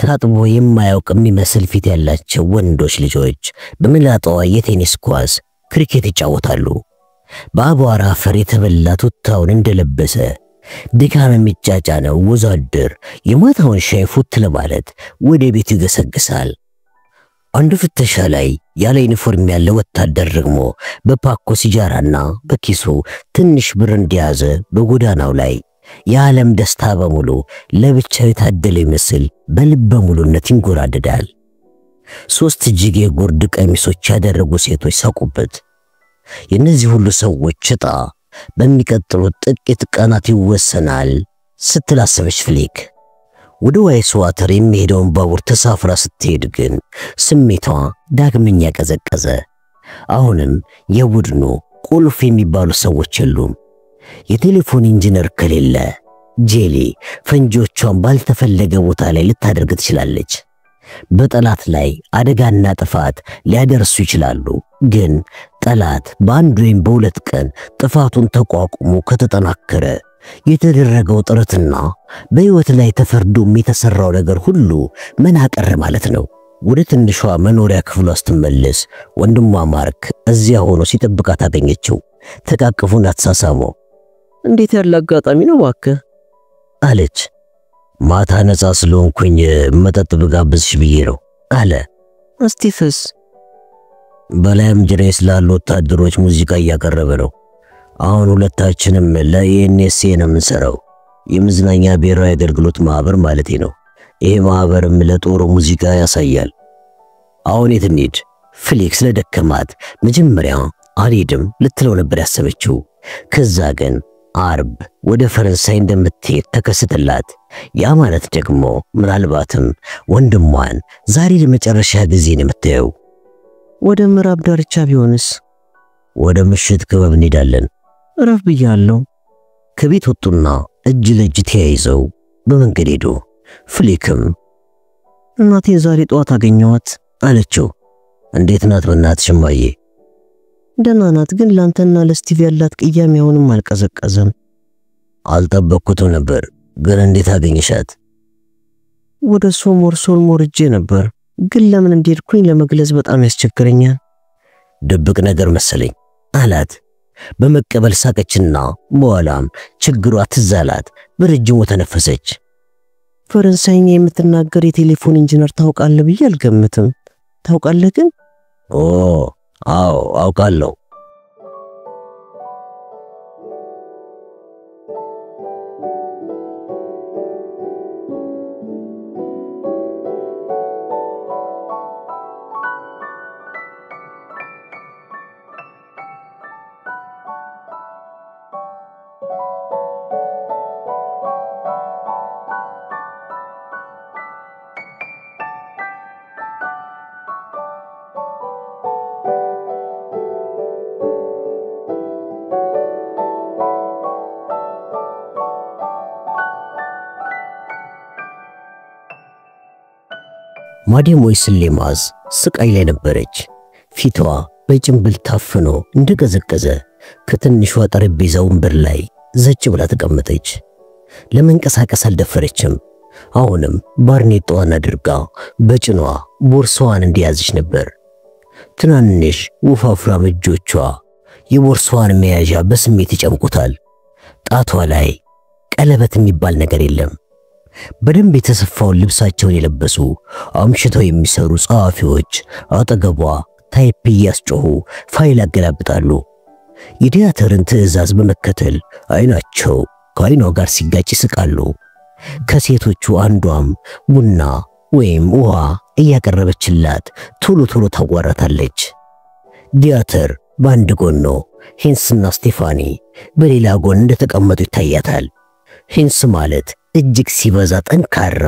ታጥቦ የማያውቅ የሚመስል ፊት ያላቸው ወንዶች ልጆች በመላጣዋ የቴኒስ ኳስ ክሪኬት ይጫወታሉ። በአቧራ አፈር የተበላ ቱታውን እንደለበሰ ድካም የሚጫጫነው ወዛደር የማታውን ሻይ ፉት ለማለት ወደ ቤቱ ይገሰግሳል። አንዱ ፍተሻ ላይ ያለ ዩኒፎርም ያለ ወታደር ደግሞ በፓኮ ሲጃራና በኪሱ ትንሽ ብር እንደያዘ በጎዳናው ላይ የዓለም ደስታ በሙሉ ለብቻው የታደለ ይመስል በልበ ሙሉነት ይንጎራደዳል። 3 እጅጌ ጉርድ ቀሚሶች ያደረጉ ሴቶች ሳቁበት። የነዚህ ሁሉ ሰዎች ዕጣ በሚቀጥሉት ጥቂት ቀናት ይወሰናል ስትል አሰበች ፍሊክ። ወደ ዋይስ ዋተር የሚሄደውን ባቡር ተሳፍራ ስትሄድ ግን ስሜቷ ዳግመኛ ቀዘቀዘ። አሁንም የቡድኑ ቁልፍ የሚባሉ ሰዎች የሉም። የቴሌፎን ኢንጂነር ከሌለ ጄሊ ፈንጂዎቿን ባልተፈለገ ቦታ ላይ ልታደርግ ትችላለች። በጠላት ላይ አደጋና ጥፋት ሊያደርሱ ይችላሉ። ግን ጠላት በአንድ ወይም በሁለት ቀን ጥፋቱን ተቋቁሞ ከተጠናከረ የተደረገው ጥረትና በሕይወት ላይ ተፈርዶም የተሰራው ነገር ሁሉ መና ቀረ ማለት ነው። ወደ ትንሿ መኖሪያ ክፍሏ ስትመለስ ወንድሟ ማርክ እዚያ ሆኖ ሲጠብቃት አገኘችው። ተቃቅፉና ተሳሳሙ። እንዴት ያለ አጋጣሚ ነው እባክህ አለች። ማታ ነፃ ስለሆንኩኝ መጠጥ ብጋብዝሽ ብዬ ነው አለ። ስቲፍስ በላይም ጅሬስ ላሉ ወታደሮች ሙዚቃ እያቀረበ ነው። አሁን ሁለታችንም ለኢኤንኤስኤ ነው የምንሰራው፣ የመዝናኛ ብሔራዊ አገልግሎት ማህበር ማለቴ ነው። ይሄ ማህበርም ለጦሩ ሙዚቃ ያሳያል። አሁን የት እንሂድ? ፍሊክስ ለደከማት መጀመሪያ አልሄድም ልትለው ነበር ያሰበችው። ከዛ ግን አርብ ወደ ፈረንሳይ እንደምትሄድ ተከስተላት። ያ ማለት ደግሞ ምናልባትም ወንድሟን ዛሬ ለመጨረሻ ጊዜ ነው የምታየው። ወደ ምዕራብ ዳርቻ ቢሆንስ? ወደ ምሽት ክበብ እንሄዳለን። እረፍ ብያለሁ። ከቤት ወጡና እጅ ለእጅ ተያይዘው በመንገድ ሄዱ። ፍሊክም እናቴን ዛሬ ጠዋት አገኘኋት አለችው። እንዴት ናት በእናትሽ እማዬ? ደህና ናት፣ ግን ላንተና ለስቲቭ ያላት ቅያሜ አሁንም አልቀዘቀዘም። አልጠበቅኩትም ነበር። ግን እንዴት አገኘሻት? ወደ ሶልሞር ሄጄ ነበር፣ ግን ለምን እንደሄድኩኝ ለመግለጽ በጣም ያስቸግረኛል። ድብቅ ነገር መሰለኝ አላት። በመቀበል ሳቀችና በኋላም ችግሯ ትዝ አላት። በረጅሙ ተነፈሰች። ፈረንሳይኛ የምትናገር የቴሌፎን ኢንጂነር ታውቃለህ ብዬ አልገምትም። ታውቃለህ ግን? አዎ አውቃለሁ። ማዴሞይስል ሌማዝ ስቃይ ላይ ነበረች። ፊቷ በጭንብል ታፍኖ እንደቀዘቀዘ ከትንሿ ጠረጴዛ ወንበር ላይ ዘጭ ብላ ተቀመጠች። ለመንቀሳቀስ አልደፈረችም። አሁንም ባርኔጣዋን አድርጋ በጭኗ ቦርሳዋን እንደያዘች ነበር። ትናንሽ ወፋፍራም እጆቿ የቦርሳዋን መያዣ በስሜት ይጨምቁታል። ጣቷ ላይ ቀለበት የሚባል ነገር የለም። በደንብ የተሰፋውን ልብሳቸውን የለበሱ አምሽተው የሚሰሩ ጸሐፊዎች አጠገቧ ታይፕ እያስጮሁ ፋይል ያገላብጣሉ። የዲያተርን ትዕዛዝ በመከተል አይናቸው ከአይኗ ጋር ሲጋጭ ይስቃሉ። ከሴቶቹ አንዷም ቡና ወይም ውሃ እያቀረበችላት ቶሎ ቶሎ ታጓራታለች። ዲያተር በአንድ ጎን ሂንስና ስቴፋኒ በሌላ ጎን እንደተቀመጡ ይታያታል። ሂንስ ማለት እጅግ ሲበዛ ጠንካራ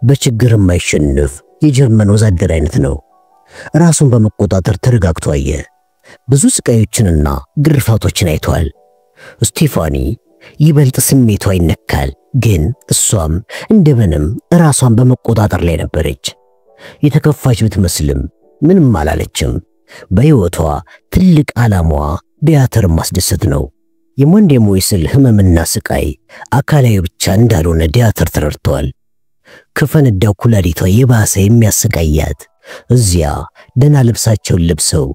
በችግር የማይሸነፍ የጀርመን ወዛደር አይነት ነው። ራሱን በመቆጣጠር ተረጋግቶ አየ። ብዙ ስቃዮችንና ግርፋቶችን አይቷል። ስቴፋኒ ይበልጥ ስሜቷ ይነካል፣ ግን እሷም እንደምንም ራሷን በመቆጣጠር ላይ ነበረች። የተከፋች ብትመስልም ምንም አላለችም። በሕይወቷ ትልቅ ዓላማዋ ዲያተር ማስደሰት ነው። የማዴሞይስል ህመምና ስቃይ አካላዊ ብቻ እንዳልሆነ ዲያተር ተረድቷል። ከፈነዳው ኩላሊቷ የባሰ የሚያሰቃያት እዚያ ደህና ልብሳቸውን ለብሰው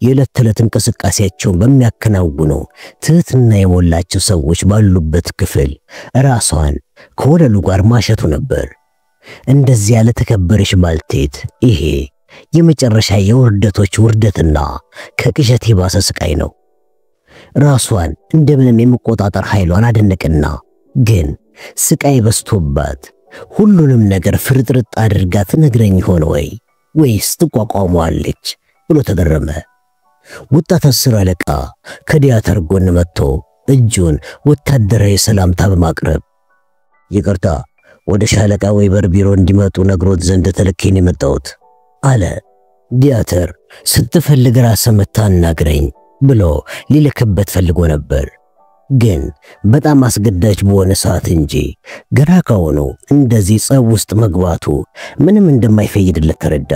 የዕለት ተዕለት እንቅስቃሴያቸውን በሚያከናውኑ ትህትና የሞላቸው ሰዎች ባሉበት ክፍል ራሷን ከወለሉ ጋር ማሸቱ ነበር። እንደዚያ ለተከበረች ባልቴት ይሄ የመጨረሻ የውርደቶች ውርደትና ከቅዠት የባሰ ስቃይ ነው። ራሷን እንደምንም የመቆጣጠር ኃይሏን አደነቀና ግን ስቃይ በስቶባት ሁሉንም ነገር ፍርጥርጥ አድርጋ ትነግረኝ ሆነ ወይስ ትቋቋመዋለች ብሎ ተገረመ። ወጣት አስር አለቃ ከዲያተር ጎን መጥቶ እጁን ወታደራዊ ሰላምታ በማቅረብ ይቅርታ፣ ወደ ሻለቃ ወይበር ቢሮ እንዲመጡ ነግሮት ዘንድ ተልኬን የመጣሁት አለ። ዲያተር ስትፈልግ ራስህ መታናግረኝ ብሎ ሊልክበት ፈልጎ ነበር፣ ግን በጣም አስገዳጅ በሆነ ሰዓት እንጂ ገና ካሁኑ እንደዚህ ጸብ ውስጥ መግባቱ ምንም እንደማይፈይድለት ተረዳ።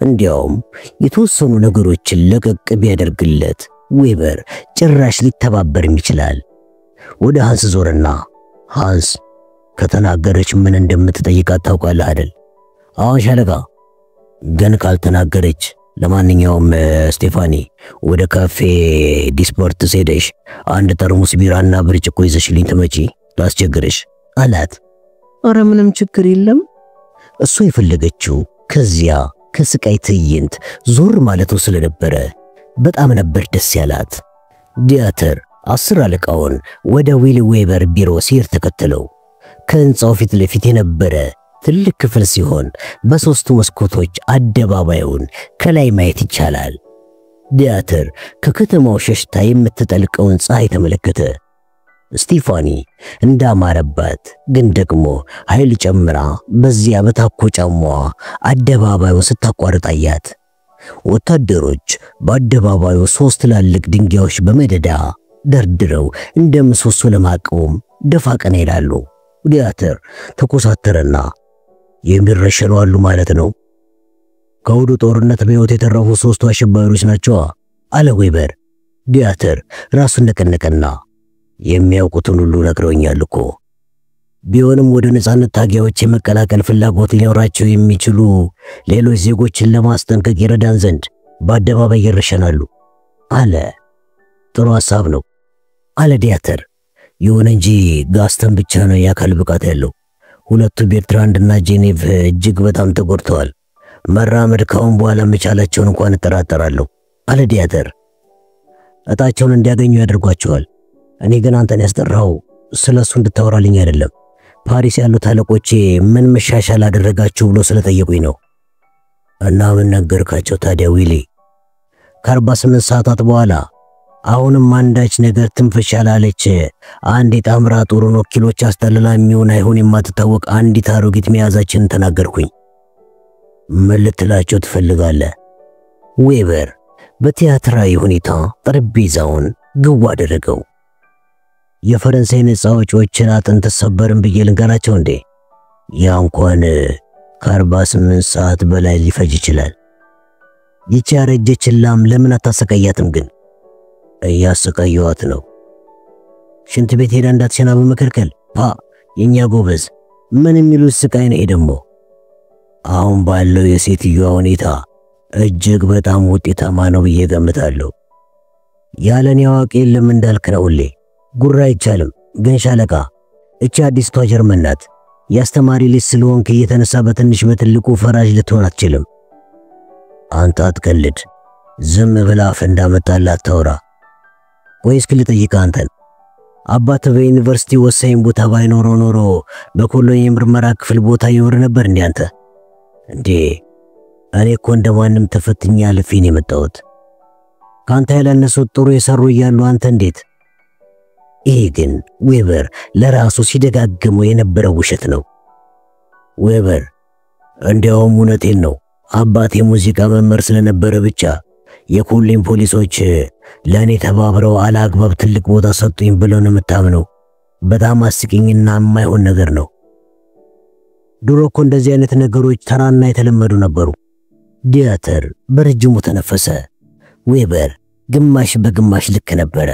እንዲያውም የተወሰኑ ነገሮችን ለቀቅ ቢያደርግለት ዌበር ጭራሽ ሊተባበርም ይችላል። ወደ ሃንስ ዞርና ሃንስ ከተናገረች ምን እንደምትጠይቃት ታውቃለህ አይደል? አሁን ሻለቃ ግን ካልተናገረች ለማንኛውም ስቴፋኒ ወደ ካፌ ዲስፖርት ሄደሽ አንድ ጠርሙስ ቢራና ብርጭቆ ይዘሽልኝ ትመጪ ላስቸግርሽ አላት። ኧረ ምንም ችግር የለም። እሷ የፈለገችው ከዚያ ከስቃይ ትዕይንት ዞር ማለቱ ስለነበረ በጣም ነበር ደስ ያላት። ዲያተር 10 አለቃውን ወደ ዊሊ ዌበር ቢሮ ሲር ተከተለው። ከህንጻው ፊት ለፊት የነበረ ትልቅ ክፍል ሲሆን በሶስቱ መስኮቶች አደባባዩን ከላይ ማየት ይቻላል። ዲያተር ከከተማው ሸሽታ የምትጠልቀውን ፀሐይ ተመለከተ። ስቴፋኒ እንዳማረባት ግን ደግሞ ኃይል ጨምራ በዚያ በታኮ ጫማዋ አደባባዩን ስታቋርጥ አያት። ወታደሮች በአደባባዩ 3 ትላልቅ ድንጋዮች በመደዳ ደርድረው እንደ ምሰሶ ለማቆም ደፋ ቀና ይላሉ። ዲያተር ተኮሳተረና የሚረሸኑ አሉ ማለት ነው? ከውዱ ጦርነት በሕይወት የተረፉ 3 አሸባሪዎች ናቸው አለ ዌበር። ዲያተር ራሱን ነቀነቀና የሚያውቁትን ሁሉ ነግረውኛል እኮ። ቢሆንም ወደ ነጻነት ታጋዮች የመቀላቀል ፍላጎት ሊኖራቸው የሚችሉ ሌሎች ዜጎችን ለማስጠንቀቅ ይረዳን ዘንድ በአደባባይ ይረሸናሉ አለ። ጥሩ ሐሳብ ነው አለ ዲያተር። ይሁን እንጂ ጋስተን ብቻ ነው የአካል ብቃት ያለው። ሁለቱ ቤርትራንድና ጄኔቭ እጅግ በጣም ተጎድተዋል። መራመድ ካሁን በኋላ መቻላቸውን እንኳን እጠራጠራለሁ አለ ዲያተር። እጣቸውን እንዲያገኙ ያደርጓቸዋል። እኔ ግን አንተን ያስጠራው ስለሱ እንድታወራልኝ አይደለም። ፓሪስ ያሉት አለቆቼ ምን መሻሻል አደረጋችሁ ብሎ ስለጠየቁኝ ነው። እና ምን ነገርካቸው ታዲያ ዊሊ? ከ48 ሰዓታት በኋላ አሁንም አንዳች ነገር ትንፍሽ ያላለች አንድ የጣምራ ጦሩን ወኪሎች አስጠልላ የሚሆን አይሆን የማትታወቅ አንዲት አሮጊት መያዛችንን ተናገርኩኝ። ምን ልትላቸው ትፈልጋለህ? ዌበር በቲያትራዊ ሁኔታ ጠረጴዛውን ግዋ አደረገው። የፈረንሳይ ነፃ አውጪዎችን አጥንት ሰበርን ብዬ ልንገራቸው እንዴ? ያ እንኳን ከ48 ሰዓት በላይ ሊፈጅ ይችላል። ይቺ ያረጀች ላም ለምን አታሰቃያትም ግን? እያሰቃየዋት ነው። ሽንት ቤት ሄዳ እንዳትሸና በመከልከል የኛ ጎበዝ። ምን የሚሉት ስቃይ ነው ደግሞ? አሁን ባለው የሴትዮዋ ሁኔታ እጅግ በጣም ውጤታማ ነው ብዬ ገምታለሁ። ያለኔ አዋቂ የለም እንዳልክ ነው ሁሌ። ጉራ አይቻልም። ግን ሻለቃ እቺ አዲስቷ ጀርመን ናት። ያስተማሪ ልጅ ስለሆንክ እየተነሳ በትንሽ በትልቁ ፈራጅ ልትሆን አትችልም። አንተ አትቀልድ። ዝም ብላ አፍ እንዳመጣላት ታውራ። ወይስ ልጠይቅ አንተን? አባት በዩኒቨርሲቲ ወሳኝ ቦታ ባይኖረው ኖሮ በኮሎኒ የምርመራ ክፍል ቦታ ይኖር ነበር እንዴ አንተ? እንዴ እኔ እኮ እንደማንም ተፈትኛ አልፌ ነው የመጣሁት። ካንተ ያላነሱ ጥሩ የሰሩ እያሉ አንተ እንዴት? ይሄ ግን ዌበር ለራሱ ሲደጋግመው የነበረው ውሸት ነው። ዌበር እንዲያውም እውነቴን ነው። አባቴ ሙዚቃ መምህር ስለነበረ ብቻ የኮሌን ፖሊሶች ለኔ ተባብረው አላግባብ ትልቅ ቦታ ሰጡኝ ብለው ነው የምታምነው? በጣም አስቂኝና የማይሆን ነገር ነው። ድሮ እኮ እንደዚህ አይነት ነገሮች ተራና የተለመዱ ነበሩ። ዲያተር በረጅሙ ተነፈሰ። ዌበር ግማሽ በግማሽ ልክ ነበረ።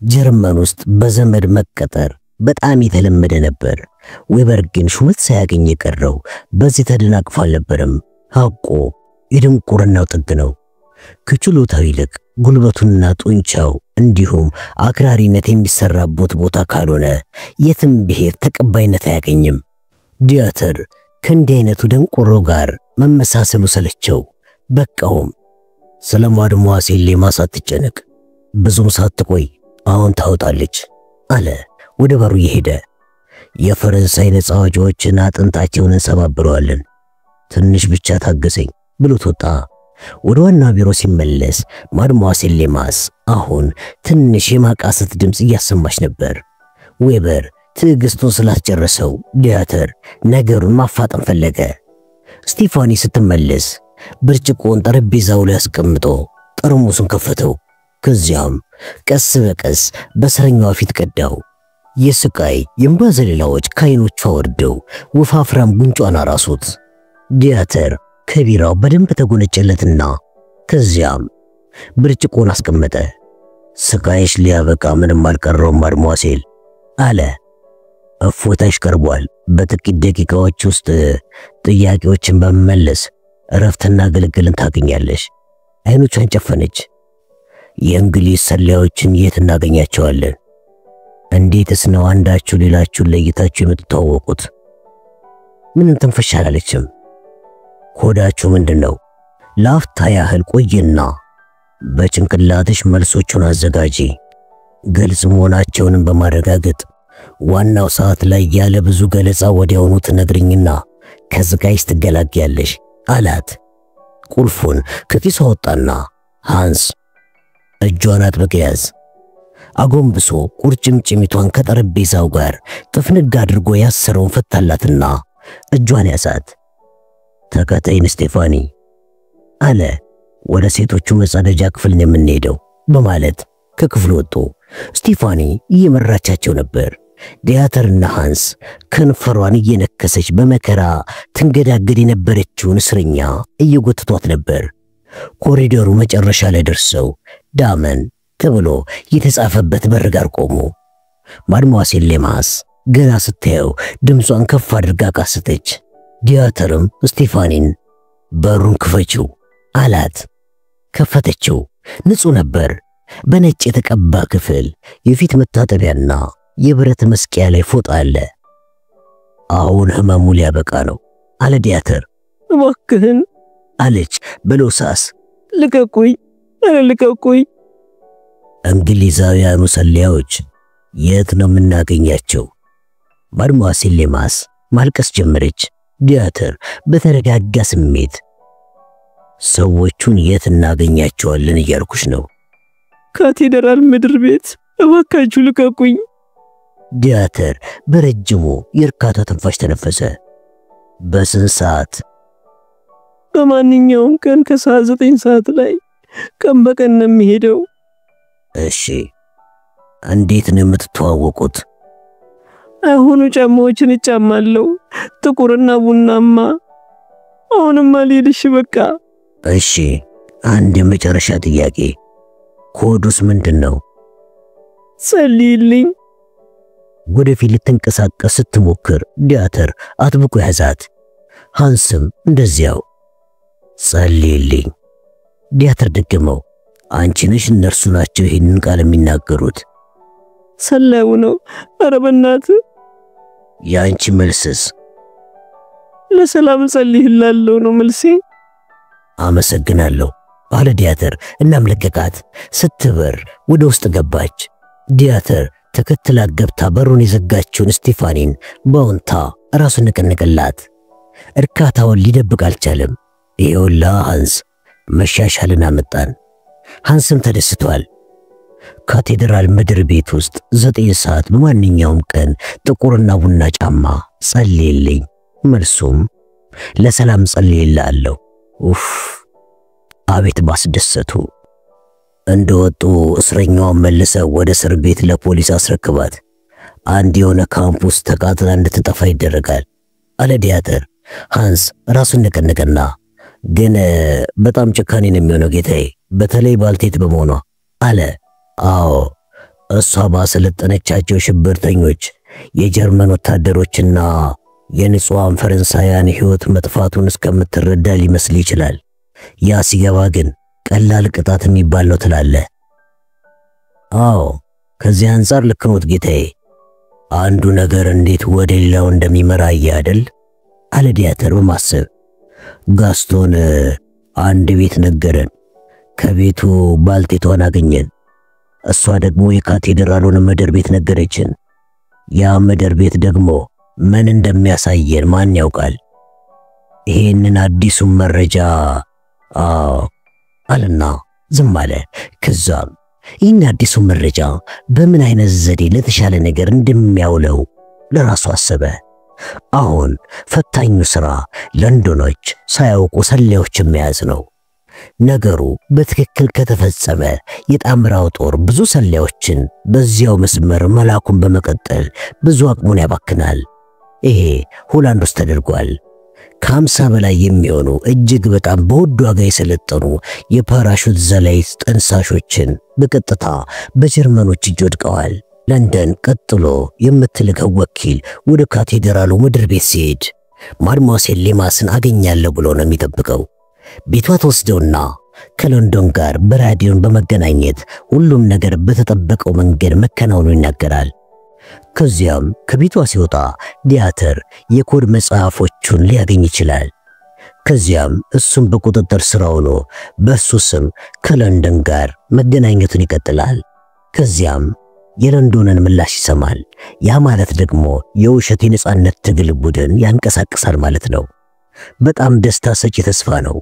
ጀርመን ውስጥ በዘመድ መቀጠር በጣም የተለመደ ነበር። ዌበር ግን ሹመት ሳያገኝ የቀረው በዚህ ተደናቅፎ አልነበረም። ሐቆ የድንቁርናው ጥግ ነው። ከችሎታው ይልቅ ጉልበቱና ጡንቻው እንዲሁም አክራሪነት የሚሰራበት ቦታ ካልሆነ የትም ብሄር ተቀባይነት አያገኝም። ዲያተር ከእንዲህ አይነቱ ደንቆሮ ጋር መመሳሰሉ ሰለቸው። በቃውም። ስለ ማድሟሴል ሳትጨነቅ ብዙም ሳትቆይ አሁን ታወጣለች አለ ወደ በሩ እየሄደ። የፈረንሳይ ነፃ አውጪዎችን አጥንታቸውን እንሰባብረዋለን። ትንሽ ብቻ ታገሰኝ ብሎት ወጣ። ወደ ዋና ቢሮ ሲመለስ ማድሟሴል ሌማስ አሁን ትንሽ የማቃሰት ድምጽ እያሰማች ነበር። ዌበር ትዕግስቱን ስላስጨረሰው ዲያተር ነገሩን ማፋጠን ፈለገ። ስቴፋኒ ስትመለስ ብርጭቆውን ጠረጴዛው ላይ አስቀምጦ ጠርሙሱን ከፈተው። ከዚያም ቀስ በቀስ በእስረኛዋ ፊት ቀዳው። የስቃይ የእንባ ዘለላዎች ከዓይኖቿ ወርደው ወፋፍራም ጉንጯን አራሱት። ዲያተር ከቢራው በደንብ ተጎነጨለትና ከዚያም ብርጭቆውን አስቀመጠ። ስቃይሽ ሊያበቃ ምንም አልቀረውም ማድሟሴል አለ። እፎታሽ ቀርቧል። በጥቂት ደቂቃዎች ውስጥ ጥያቄዎችን በመመለስ እረፍትና ግልግልን ታገኛለሽ። አይኖቿን ጨፈነች። የእንግሊዝ ሰላዮችን የት እናገኛቸዋለን? እንዴትስ ነው አንዳችሁ ሌላችሁን ለይታችሁ የምትተዋወቁት? ምንም ትንፍሽ አላለችም። ኮዳችሁ ምንድነው? ለአፍታ ያህል ቆይና በጭንቅላትሽ መልሶቹን አዘጋጂ። ግልጽ መሆናቸውንም በማረጋገጥ ዋናው ሰዓት ላይ ያለ ብዙ ገለጻ ወዲያውኑ ትነግሪኝና ከዝጋይስ ትገላግያለሽ አላት። ቁልፉን ከኪሱ አወጣና ሃንስ እጇን አጥብቆ ያዝ። አጎንብሶ ቁርጭምጭሚቷን ከጠረጴዛው ጋር ጥፍንግ አድርጎ ያሰረውን ፈታላትና እጇን ያዛት። ተከተይን ስቴፋኒ አለ። ወደ ሴቶቹ መጸዳጃ ክፍል ነው የምንሄደው በማለት ከክፍሉ ወጡ። ስቴፋኒ እየመራቻቸው ነበር። ዲያተርና ሃንስ ከንፈሯን እየነከሰች በመከራ ትንገዳገድ የነበረችውን እስረኛ እየጎተቷት ነበር። ኮሪዶሩ መጨረሻ ላይ ደርሰው ዳመን ተብሎ የተጻፈበት በር ጋር ቆሙ። ማድሞአሴል ሌማስ ገና ስታየው ድምጿን ከፍ አድርጋ ቃሰተች። ዲያተርም ስቴፋኒን በሩን ክፈችው አላት። ከፈተችው። ንጹህ ነበር። በነጭ የተቀባ ክፍል፣ የፊት መታጠቢያና የብረት መስቂያ ላይ ፎጣ አለ። አሁን ህመሙ ሊያበቃ ነው አለ ዲያተር። እባክህን አለች በሎሳስ። ልቀቁኝ፣ ልቀቁኝ። እንግሊዛውያኑ ሰላዮች የት ነው የምናገኛቸው? ማድሞአሴል ሌማስ ማልቀስ ጀመረች። ዲያተር በተረጋጋ ስሜት ሰዎቹን የት እናገኛቸዋለን እያልኩሽ ነው። ካቴድራል ምድር ቤት፣ እባካችሁ ልቀቁኝ። ዲያተር በረጅሙ የእርካታ ትንፋሽ ተነፈሰ። በስንት ሰዓት? በማንኛውም ቀን ከሰዓት 9 ሰዓት ላይ ቀን በቀን ነው የሚሄደው። እሺ፣ እንዴት ነው የምትተዋወቁት? አሁኑ ጫማዎችን እጫማለሁ፣ ጥቁርና ቡናማ። አሁንማ ልሄድሽ በቃ። እሺ፣ አንድ የመጨረሻ ጥያቄ። ኮዱስ ምንድነው? ጸልይልኝ። ወደፊት ልትንቀሳቀስ ስትሞክር ዲያተር አጥብቆ ያዛት። ሃንስም እንደዚያው። ጸልይልኝ። ዲያተር ደገመው። አንቺ ነሽ እነርሱ ናቸው ይህንን ቃል የሚናገሩት? ሰላዩ ነው። ኧረ በእናትህ። ያንቺ መልስስ? ለሰላም ጸልይላለሁ ነው መልሴ። አመሰግናለሁ አለ ዲያተር። እናም ለቀቃት። ስትበር ወደ ውስጥ ገባች። ዲያተር ተከትላ ገብታ በሩን የዘጋችውን ስቴፋኒን በአዎንታ ራሱን ነቀነቀላት። እርካታውን ሊደብቅ አልቻለም። ይኸውላ ሃንስ መሻሻልን አመጣን። ሃንስም ተደስቷል። ካቴድራል ምድር ቤት ውስጥ 9 ሰዓት በማንኛውም ቀን ጥቁርና ቡና ጫማ ጸልይልኝ። መልሱም ለሰላም ጸልይላለሁ። ኡፍ! አቤት ባስደሰቱ። እንደወጡ እስረኛዋን መልሰው ወደ እስር ቤት ለፖሊስ አስረክባት። አንድ የሆነ ካምፕስ ተቃጥላ እንድትጠፋ ይደረጋል አለ ዲያተር። ሃንስ ራሱን ነቀነቀና ግን በጣም ጭካኔ ነው የሚሆነው ጌታዬ፣ በተለይ ባልቴት በመሆኗ አለ። አዎ፣ እሷ ባሰለጠነቻቸው ሽብርተኞች የጀርመን ወታደሮችና የንጹሃን ፈረንሳያን ሕይወት መጥፋቱን እስከምትረዳ ሊመስል ይችላል። ያ ሲገባ ግን ቀላል ቅጣት የሚባል ነው ትላለህ? አዎ፣ ከዚህ አንፃር ልክ ነው ጌታዬ። አንዱ ነገር እንዴት ወደ ሌላው እንደሚመራ አይደል አለ ዲያተር በማሰብ። ጋስቶን አንድ ቤት ነገረን። ከቤቱ ባልቴቷን አገኘን። እሷ ደግሞ የካቴድራሉን ምድር ቤት ነገረችን። ያ ምድር ቤት ደግሞ ምን እንደሚያሳየን ማን ያውቃል? ይሄንን አዲሱን መረጃ አለና ዝም አለ። ከዛም ይህን አዲሱን መረጃ በምን አይነት ዘዴ ለተሻለ ነገር እንደሚያውለው ለራሱ አሰበ። አሁን ፈታኙ ሥራ ለንደኖች ሳያውቁ ሰላዮችን መያዝ ነው። ነገሩ በትክክል ከተፈጸመ የጣምራው ጦር ብዙ ሰላዮችን በዚያው መስመር መላኩን በመቀጠል ብዙ አቅሙን ያባክናል። ይሄ ሆላንድ ውስጥ ተደርጓል። ከ50 በላይ የሚሆኑ እጅግ በጣም በውድ ዋጋ የሰለጠኑ የፓራሹት ዘላይ ጠንሳሾችን በቀጥታ በጀርመኖች እጅ ወድቀዋል። ለንደን ቀጥሎ የምትልከው ወኪል ወደ ካቴድራሉ ምድር ቤት ሲሄድ ማድሞሴል ሌማስን አገኛለሁ ብሎ ነው የሚጠብቀው። ቤቷ ተወስደውና ከለንደን ጋር በራዲዮን በመገናኘት ሁሉም ነገር በተጠበቀው መንገድ መከናወኑ ይናገራል። ከዚያም ከቤቷ ሲወጣ ዲያተር የኮድ መጽሐፎቹን ሊያገኝ ይችላል። ከዚያም እሱም በቁጥጥር ስር ሆኖ በሱ ስም ከለንደን ጋር መገናኘቱን ይቀጥላል። ከዚያም የለንደንን ምላሽ ይሰማል። ያ ማለት ደግሞ የውሸት የነጻነት ትግል ቡድን ያንቀሳቅሳል ማለት ነው። በጣም ደስታ ሰጪ ተስፋ ነው።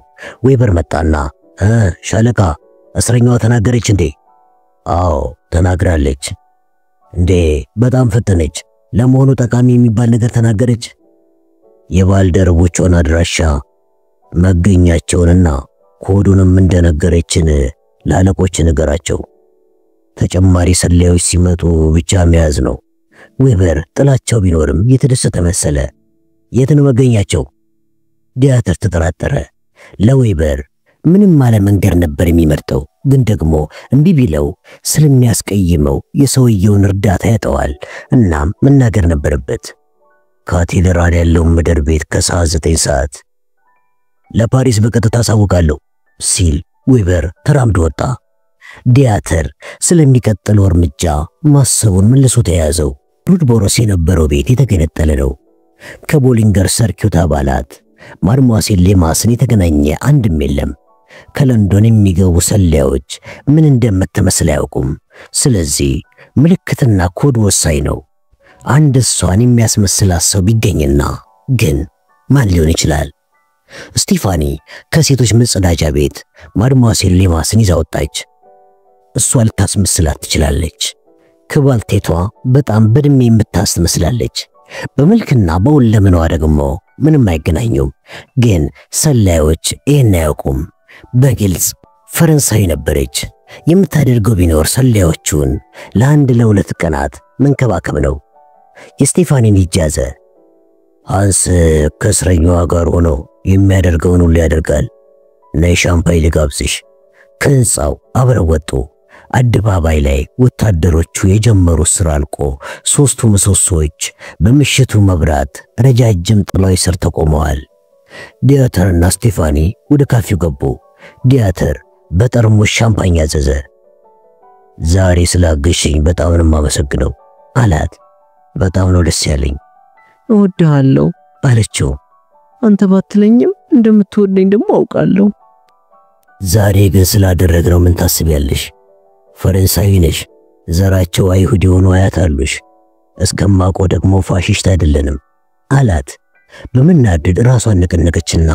ዌበር መጣና ሻለቃ እስረኛዋ ተናገረች እንዴ? አዎ ተናግራለች። እንዴ በጣም ፈጠነች። ለመሆኑ ጠቃሚ የሚባል ነገር ተናገረች? የባልደረቦቿን አድራሻ መገኛቸውንና ኮዱንም እንደነገረችን ለአለቆች ነገራቸው። ተጨማሪ ሰላዮች ሲመጡ ብቻ መያዝ ነው። ዌበር ጥላቸው ቢኖርም የተደሰተ መሰለ። የት ነው መገኛቸው? ዲያተር ተጠራጠረ። ለዌበር ምንም መንገር ነበር የሚመርጠው፣ ግን ደግሞ እንዲህ ቢለው ስለሚያስቀይመው የሰውየውን እርዳታ ያጠዋል። እናም መናገር ነበረበት። ካቴድራል ያለው ምድር ቤት ከሰዓት 9 ሰዓት ለፓሪስ በቀጥታ አሳውቃለሁ ሲል ዌበር ተራምዶ ወጣ። ዲያተር ስለሚቀጥለው እርምጃ ማሰቡን መልሶ ተያዘው። ብሩድቦሮስ የነበረው ቤት የተገነጠለ ነው። ከቦሊንገር ሰርኪዩት አባላት ማድሞሴል ሌማስን የተገናኘ አንድም የለም። ከለንደን የሚገቡ ሰላዮች ምን እንደምትመስል አያውቁም። ስለዚህ ምልክትና ኮድ ወሳኝ ነው። አንድ እሷን የሚያስመስላት ሰው ቢገኝና ግን ማን ሊሆን ይችላል? ስቲፋኒ ከሴቶች መጸዳጃ ቤት ማድሞሴል ሌማስን ይዛ ወጣች። እሷ ልታስመስላት ትችላለች። ከባልቴቷ በጣም በእድሜ የምታስመስላለች። በመልክና በሁለመናዋ ደግሞ ምንም አይገናኙም። ግን ሰላዮች ይህን አያውቁም። በግልጽ ፈረንሳይ ነበረች። የምታደርገው ቢኖር ሰላዮቹን ለ1-2 ቀናት መንከባከብ ነው። የስቲፋኒን እጅ ያዘ። ሃንስ ከእስረኛዋ ጋር ሆኖ የሚያደርገውን ሁሉ ያደርጋል። ነይ ሻምፓኝ ልጋብዝሽ። ከህንፃው አብረው ወጡ። አደባባይ ላይ ወታደሮቹ የጀመሩት ስራ አልቆ 3ቱ ምሰሶች በምሽቱ መብራት ረጃጅም ጥላዎች ስር ተቆመዋል። ዲያተርና ስቲፋኒ ወደ ካፌው ገቡ። ዲያተር በጠርሙስ ሻምፓኝ ያዘዘ። ዛሬ ስላገሽኝ በጣም ነው የማመሰግነው አላት። በጣም ነው ደስ ያለኝ። እወድሃለሁ አለችው። አንተ ባትለኝም እንደምትወደኝ ደግሞ አውቃለሁ። ዛሬ ግን ስላደረግነው ምን ታስቢያለሽ? ፈረንሳዊ ነሽ፣ ዘራቸው አይሁድ የሆኑ አያት አሉሽ። እስከማውቀው ደግሞ ፋሺስት አይደለንም አላት። በመናደድ ራሷን ነቀነቀችና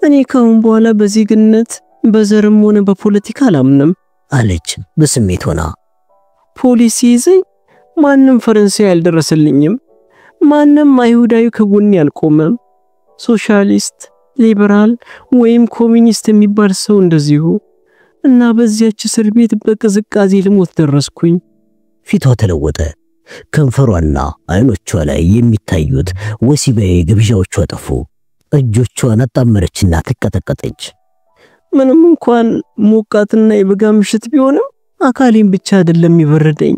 እኔ ካሁን በኋላ በዜግነት በዘርም ሆነ በፖለቲካ አላምንም አለች በስሜት ሆና። ፖሊስ ይዘኝ ማንም ፈረንሳዊ አልደረሰልኝም። ማንም አይሁዳዊ ከጎኔ አልቆመም። ሶሻሊስት፣ ሊበራል ወይም ኮሚኒስት የሚባል ሰው እንደዚሁ። እና በዚያች እስር ቤት በቅዝቃዜ ልሞት ደረስኩኝ። ፊቷ ተለወጠ። ከንፈሯና አይኖቿ ላይ የሚታዩት ወሲባዊ ግብዣዎቿ ጠፉ። እጆቿን አጣመረችና ተቀጠቀጠች። ምንም እንኳን ሞቃትና የበጋ ምሽት ቢሆንም አካሌን ብቻ አይደለም ይበረደኝ፣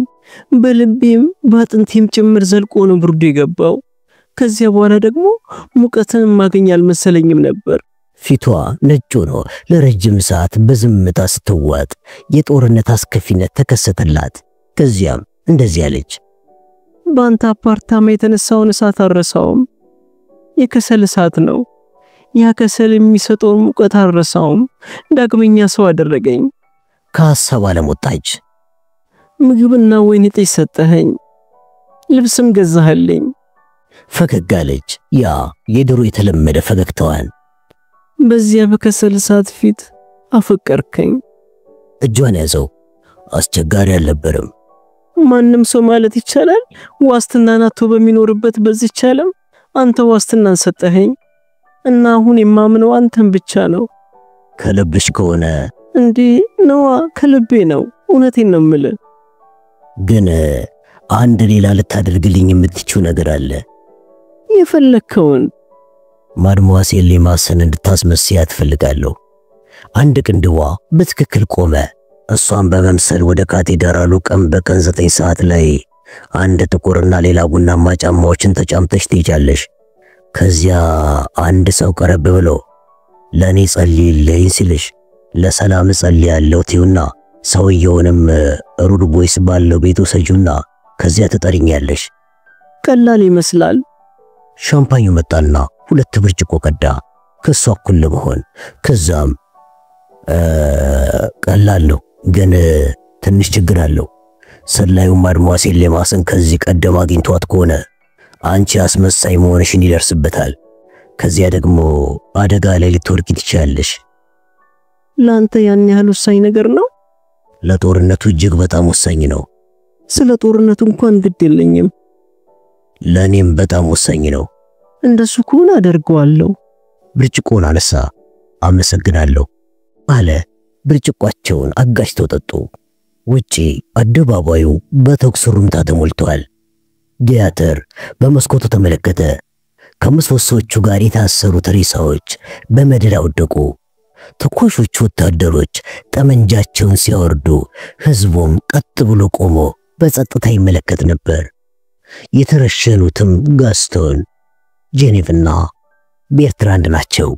በልቤም በአጥንቴም ጭምር ዘልቆ ነው ብርዱ የገባው። ከዚያ በኋላ ደግሞ ሙቀትን ማገኝ አልመሰለኝም ነበር። ፊቷ ነጭ ሆኖ ለረጅም ሰዓት በዝምታ ስትዋጥ የጦርነት አስከፊነት ተከሰተላት። ከዚያም እንደዚህ አለች። በአንተ አፓርታማ የተነሳውን እሳት አልረሳውም። የከሰል እሳት ነው። ያ ከሰል የሚሰጠውን ሙቀት አልረሳውም። ዳግመኛ ሰው አደረገኝ። ከሐሳብ አለሞጣች። ምግብና ወይን ጠጅ ሰጠኸኝ፣ ልብስም ገዛህልኝ። ፈገግ አለች። ያ የድሮ የተለመደ ፈገግታዋን። በዚያ በከሰል እሳት ፊት አፈቀርከኝ። እጇን ያዘው። አስቸጋሪ አልነበረም። ማንም ሰው ማለት ይቻላል ዋስትናን አጥቶ በሚኖርበት በዚህ ዓለም አንተ ዋስትናን ሰጠኸኝ እና አሁን የማምነው አንተን ብቻ ነው። ከልብሽ ከሆነ እንዴ ነዋ፣ ከልቤ ነው። እውነቴን ነው የምልህ። ግን አንድ ሌላ ልታደርግልኝ የምትችው ነገር አለ። የፈለከውን። ማድሞሴል ሌማስን እንድታስመስያት ፈልጋለሁ። አንድ ቅንድዋ በትክክል ቆመ። እሷን በመምሰል ወደ ካቴድራሉ ቀን በቀን 9 ሰዓት ላይ አንድ ጥቁርና ሌላ ቡናማ ጫማዎችን ተጫምተሽ ትሄጃለሽ። ከዚያ አንድ ሰው ቀረብ ብሎ ለኔ ጸልይልኝ ሲልሽ ለሰላም ጸልያለሁ ትዩና ሰውየውንም ሩድ ቦይስ ባለው ቤቱ ሰጁና ከዚያ ትጠሪኛለሽ። ቀላል ይመስላል። ሻምፓኙ መጣና 2 ብርጭቆ ቀዳ ከሷ እኩል ለመሆን። ከዛም ቀላል ነው ግን ትንሽ ችግር አለው። ሰላዩ ማድሟሴን ለማሰን ከዚህ ቀደም አግኝቷት ከሆነ አንቺ አስመሳይ መሆንሽን ይደርስበታል። ከዚያ ደግሞ አደጋ ላይ ልትወድቂ ትችያለሽ። ላንተ ያን ያህል ወሳኝ ነገር ነው? ለጦርነቱ እጅግ በጣም ወሳኝ ነው። ስለ ጦርነቱ እንኳን ግድ የለኝም። ለኔም በጣም ወሳኝ ነው። እንደሱ ከሆነ አደርገዋለሁ። ብርጭቆውን አነሳ። አመሰግናለሁ አለ። ብርጭቋቸውን አጋጭተው ጠጡ። ውጪ አደባባዩ በተኩስ ሩምታ ተሞልቷል። ዲያተር በመስኮቱ ተመለከተ። ከምሰሶቹ ጋር የታሰሩት ሬሳዎች በመደዳ ወደቁ። ተኳሾቹ ወታደሮች ጠመንጃቸውን ሲያወርዱ ህዝቡም ቀጥ ብሎ ቆሞ በጸጥታ ይመለከት ነበር። የተረሸኑትም ጋስቶን፣ ጄኔቭና ቤርትራንድ ናቸው።